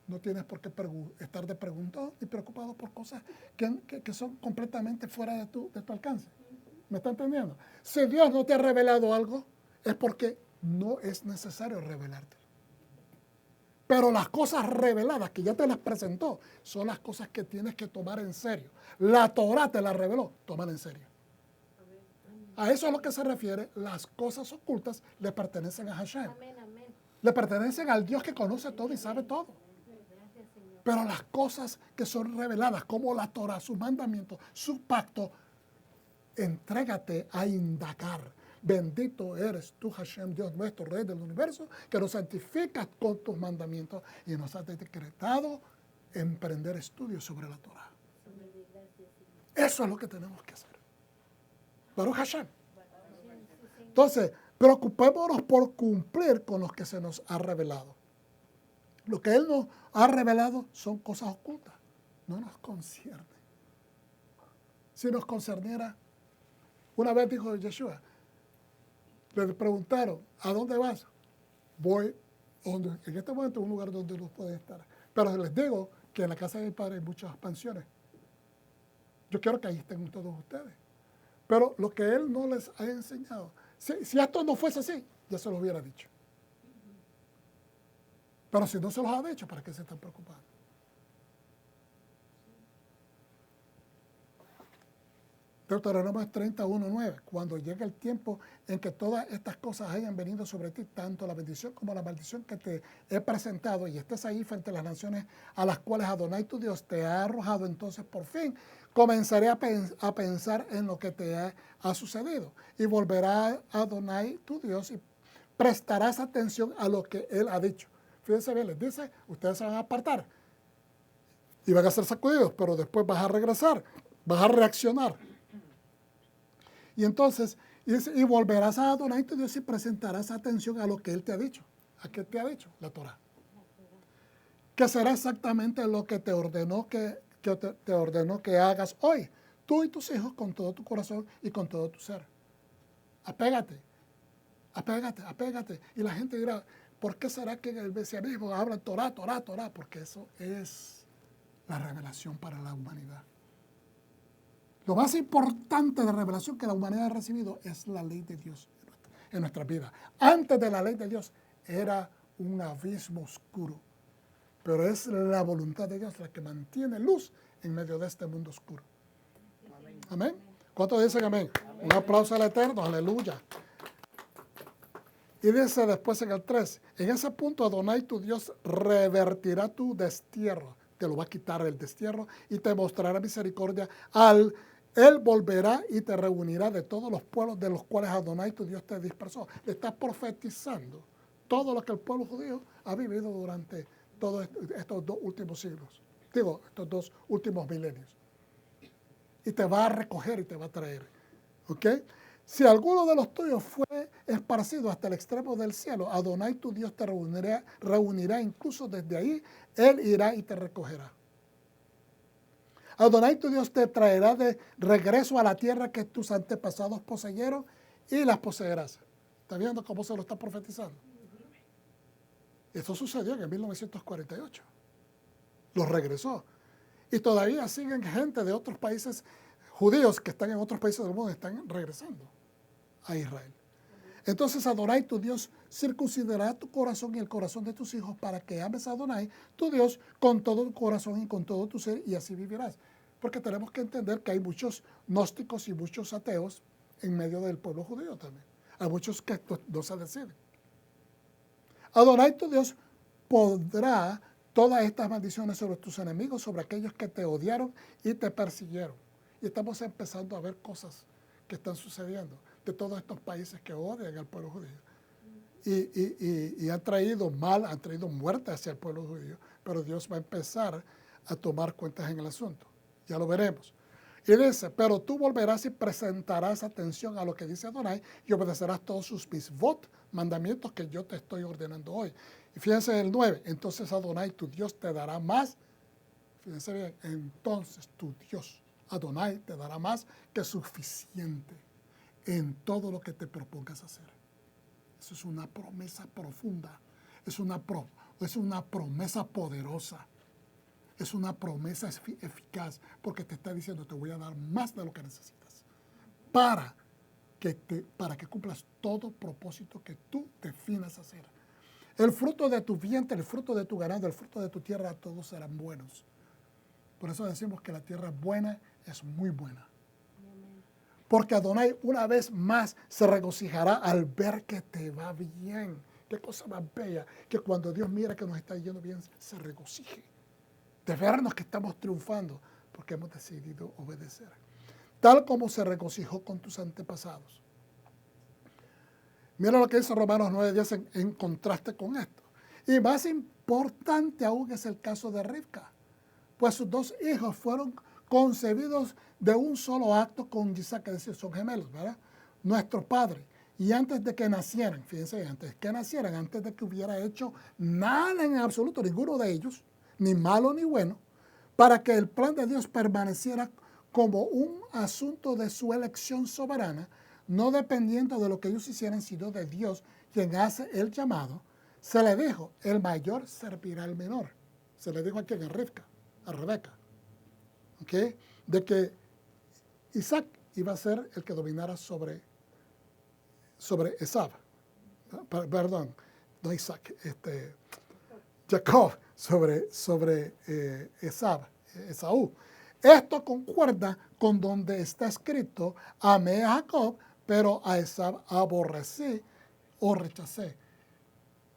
no tienes por qué estar de preguntado y preocupado por cosas que son completamente fuera de tu alcance. ¿Me está entendiendo? Si Dios no te ha revelado algo, es porque no es necesario revelarte. Pero las cosas reveladas que ya te las presentó son las cosas que tienes que tomar en serio. La Torah te la reveló, tómala en serio. A eso es a lo que se refiere. Las cosas ocultas le pertenecen a Hashem. Le pertenecen al Dios que conoce todo y sabe todo. Pero las cosas que son reveladas, como la Torah, sus mandamientos, su pacto, entrégate a indagar. bendito eres tú, Hashem, Dios nuestro, Rey del universo, que nos santificas con tus mandamientos y nos has decretado emprender estudios sobre la Torah. Eso es lo que tenemos que hacer. Baruch Hashem. Entonces, preocupémonos por cumplir con lo que se nos ha revelado. Lo que Él nos ha revelado son cosas ocultas. No nos concierne. Si nos concerniera, una vez dijo Yeshua, le preguntaron, ¿a dónde vas? Voy, en este momento, a un lugar donde no pueden estar. Pero les digo que en la casa de mi padre hay muchas pensiones. Yo quiero que ahí estén todos ustedes. Pero lo que Él no les ha enseñado, si esto no fuese así, ya se lo hubiera dicho. Pero si no se los ha dicho, ¿para qué se están preocupando? Deuteronomio 31:9, cuando llegue el tiempo en que todas estas cosas hayan venido sobre ti, tanto la bendición como la maldición que te he presentado, y estés ahí frente a las naciones a las cuales Adonai tu Dios te ha arrojado, entonces por fin comenzaré a pensar en lo que te ha sucedido, y volverá Adonai tu Dios y prestarás atención a lo que Él ha dicho. Fíjense bien, les dice, ustedes se van a apartar y van a ser sacudidos, pero después vas a regresar, vas a reaccionar. Y entonces, y volverás a Adonai tu Dios y presentarás atención a lo que Él te ha dicho. ¿A qué te ha dicho? La Torah. Que será exactamente lo que te ordenó te ordenó que hagas hoy, tú y tus hijos, con todo tu corazón y con todo tu ser. Apégate, apégate, apégate. Y la gente dirá, ¿por qué será que el mesianismo habla Torah, Torah, Torah? Porque eso es la revelación para la humanidad. Lo más importante de revelación que la humanidad ha recibido es la ley de Dios en nuestra vida. Antes de la ley de Dios era un abismo oscuro, pero es la voluntad de Dios la que mantiene luz en medio de este mundo oscuro. Amén. ¿Cuántos dicen amén? Un aplauso al Eterno, aleluya. Y dice después en el 3, en ese punto Adonai tu Dios revertirá tu destierro, te lo va a quitar el destierro y te mostrará misericordia Él volverá y te reunirá de todos los pueblos de los cuales Adonai tu Dios te dispersó. Le estás profetizando todo lo que el pueblo judío ha vivido durante todos estos dos últimos siglos. Estos dos últimos milenios. Y te va a recoger y te va a traer. ¿Ok? Si alguno de los tuyos fue esparcido hasta el extremo del cielo, Adonai tu Dios te reunirá incluso desde ahí. Él irá y te recogerá. Adonai tu Dios te traerá de regreso a la tierra que tus antepasados poseyeron y las poseerás. ¿Está viendo cómo se lo está profetizando? Esto sucedió en el 1948. Los regresó. Y todavía siguen gente de otros países, judíos que están en otros países del mundo, están regresando a Israel. Entonces Adonai tu Dios circuncidará tu corazón y el corazón de tus hijos para que ames a Adonai tu Dios con todo tu corazón y con todo tu ser, y así vivirás. Porque tenemos que entender que hay muchos gnósticos y muchos ateos en medio del pueblo judío también. Hay muchos que no se deciden. Adonai tu Dios pondrá todas estas maldiciones sobre tus enemigos, sobre aquellos que te odiaron y te persiguieron. Y estamos empezando a ver cosas que están sucediendo de todos estos países que odian al pueblo judío. Y han traído mal, han traído muerte hacia el pueblo judío, pero Dios va a empezar a tomar cuentas en el asunto. Ya lo veremos. Y dice, pero tú volverás y presentarás atención a lo que dice Adonai y obedecerás todos sus misvot, mandamientos que yo te estoy ordenando hoy. Y fíjense en el 9, entonces Adonai tu Dios te dará más, fíjense bien, entonces tu Dios, Adonai, te dará más que suficiente en todo lo que te propongas hacer. Eso es una promesa profunda, es una promesa poderosa, es una promesa eficaz, porque te está diciendo, te voy a dar más de lo que necesitas para que cumplas todo propósito que tú definas hacer. El fruto de tu vientre, el fruto de tu ganado, el fruto de tu tierra, todos serán buenos. Por eso decimos que la tierra buena es muy buena. Porque Adonai una vez más se regocijará al ver que te va bien. Qué cosa más bella, que cuando Dios mira que nos está yendo bien, se regocije de vernos que estamos triunfando, porque hemos decidido obedecer. Tal como se regocijó con tus antepasados. Mira lo que dice Romanos 9:10 en contraste con esto. Y más importante aún es el caso de Rivka, pues sus dos hijos fueron concebidos de un solo acto con Isaac, es decir, son gemelos, ¿verdad? Nuestro padre. Y antes de que nacieran, fíjense, antes de que nacieran, antes de que hubiera hecho nada en absoluto, ninguno de ellos, ni malo ni bueno, para que el plan de Dios permaneciera como un asunto de su elección soberana, no dependiendo de lo que ellos hicieran, sino de Dios, quien hace el llamado, se le dijo, el mayor servirá al menor. Se le dijo aquí a Rebeca, ¿okay? De que Isaac iba a ser el que dominara sobre Esab. Perdón, no Isaac, Jacob sobre Esaú. Esto concuerda con donde está escrito, amé a Jacob, pero a Esab aborrecí o rechacé.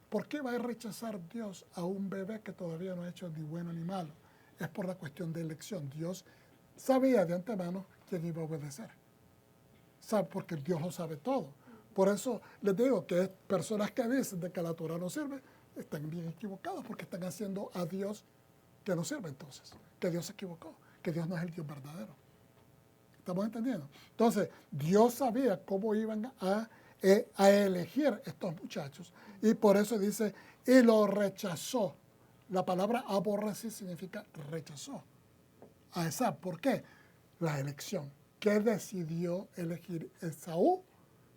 ¿Por qué va a rechazar Dios a un bebé que todavía no ha hecho ni bueno ni malo? Es por la cuestión de elección. Dios sabía de antemano quién iba a obedecer. ¿Sabe? Porque Dios lo sabe todo. Por eso les digo que personas que dicen de que la Torah no sirve, están bien equivocados porque están haciendo a Dios que no sirve entonces, que Dios se equivocó, que Dios no es el Dios verdadero. ¿Estamos entendiendo? Entonces, Dios sabía cómo iban a elegir estos muchachos y por eso dice, y lo rechazó. La palabra aborrecer significa rechazó a Esab. ¿Por qué? La elección. ¿Qué decidió elegir Esaú?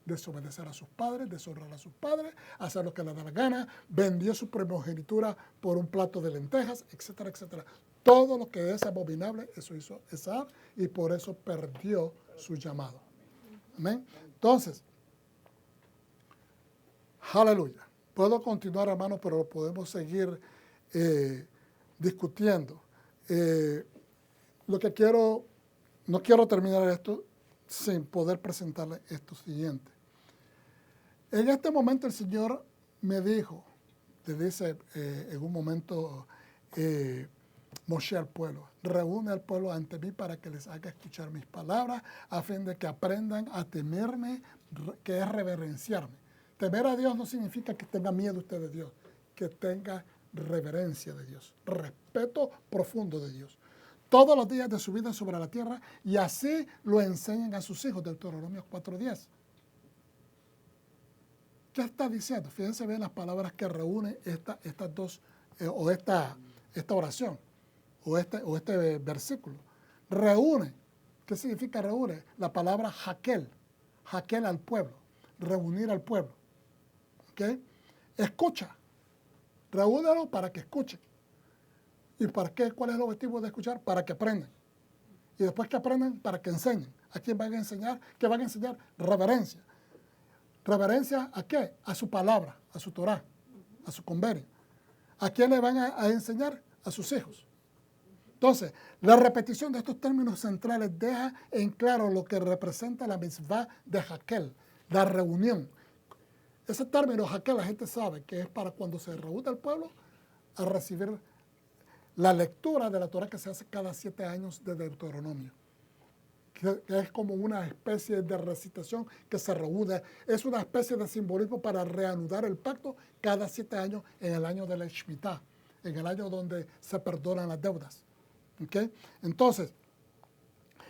Desobedecer a sus padres, deshonrar a sus padres, hacer lo que le da la gana, vendió su primogenitura por un plato de lentejas, etcétera, etcétera. Todo lo que es abominable, eso hizo Esab y por eso perdió su llamado. Amén. Entonces, aleluya. Puedo continuar, hermano, pero lo podemos seguir discutiendo. Lo que quiero, no quiero terminar esto sin poder presentarle esto siguiente. En este momento el Señor me dijo, le dice en un momento Moshe al pueblo, reúne al pueblo ante mí para que les haga escuchar mis palabras, a fin de que aprendan a temerme, que es reverenciarme. Temer a Dios no significa que tenga miedo usted de Dios, que tenga reverencia de Dios, respeto profundo de Dios. Todos los días de su vida sobre la tierra, y así lo enseñan a sus hijos, Deuteronomio 4:10. ¿Qué está diciendo? Fíjense bien las palabras que reúne estas dos, esta oración, o este versículo. Reúne. ¿Qué significa reúne? La palabra jaquel al pueblo, reunir al pueblo. ¿Okay? Escucha. Reúnelo para que escuchen. ¿Y para qué? ¿Cuál es el objetivo de escuchar? Para que aprendan. Y después que aprendan, para que enseñen. ¿A quién van a enseñar? ¿Qué van a enseñar? Reverencia. ¿Reverencia a qué? A su palabra, a su Torah, a su convenio. ¿A quién le van a enseñar? A sus hijos. Entonces, la repetición de estos términos centrales deja en claro lo que representa la mitzvah de Jaquel, la reunión. Ese término Jaquel la gente sabe que es para cuando se reúne el pueblo a recibir la lectura de la Torah que se hace cada 7 años de Deuteronomio. Que es como una especie de recitación que se reúne, es una especie de simbolismo para reanudar el pacto cada 7 años en el año de la Shemitah, en el año donde se perdonan las deudas. ¿Okay? Entonces,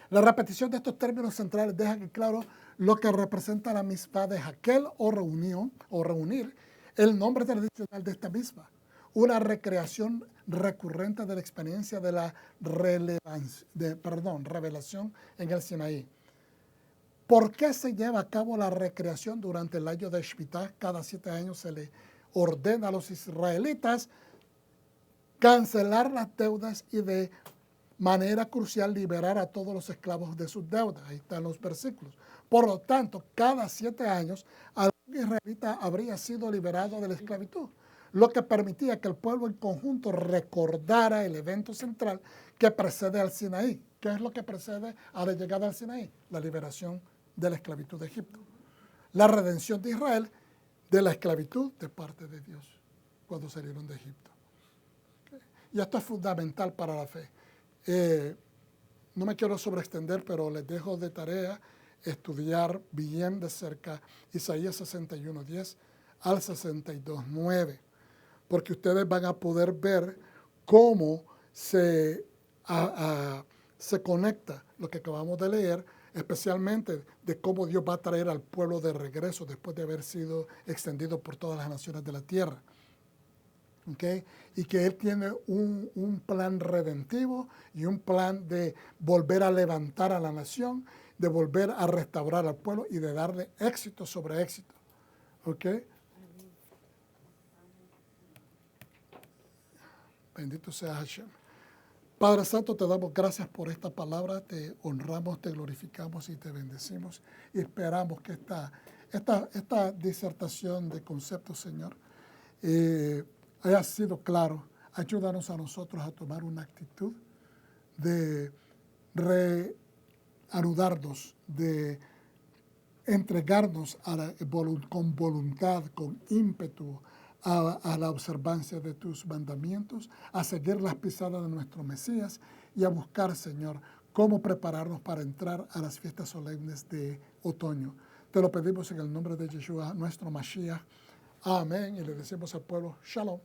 la repetición de estos términos centrales deja que claro lo que representa la mitzvah de Jaquel o reunión, o reunir, el nombre tradicional de esta misma, una recreación recurrente de la experiencia de la revelación en el Sinaí. ¿Por qué se lleva a cabo la recreación durante el año de Shemitah? Cada 7 años se le ordena a los israelitas cancelar las deudas y de manera crucial liberar a todos los esclavos de sus deudas. Ahí están los versículos. Por lo tanto, cada 7 años algún israelita habría sido liberado de la esclavitud, lo que permitía que el pueblo en conjunto recordara el evento central que precede al Sinaí. ¿Qué es lo que precede a la llegada al Sinaí? La liberación de la esclavitud de Egipto. La redención de Israel de la esclavitud de parte de Dios cuando salieron de Egipto. ¿Okay? Y esto es fundamental para la fe. No me quiero sobreextender, pero les dejo de tarea estudiar bien de cerca Isaías 61:10 al 62:9, porque ustedes van a poder ver cómo se conecta lo que acabamos de leer, especialmente de cómo Dios va a traer al pueblo de regreso después de haber sido extendido por todas las naciones de la tierra. ¿Okay? Y que Él tiene un plan redentivo y un plan de volver a levantar a la nación, de volver a restaurar al pueblo y de darle éxito sobre éxito. ¿Okay? Bendito sea Hashem. Padre Santo, te damos gracias por esta palabra, te honramos, te glorificamos y te bendecimos. Y esperamos que esta disertación de conceptos, Señor, haya sido claro. Ayúdanos a nosotros a tomar una actitud de reanudarnos, de entregarnos con voluntad, con ímpetu a la observancia de tus mandamientos, a seguir las pisadas de nuestro Mesías y a buscar, Señor, cómo prepararnos para entrar a las fiestas solemnes de otoño. Te lo pedimos en el nombre de Yeshua, nuestro Mashiach. Amén. Y le decimos al pueblo, Shalom.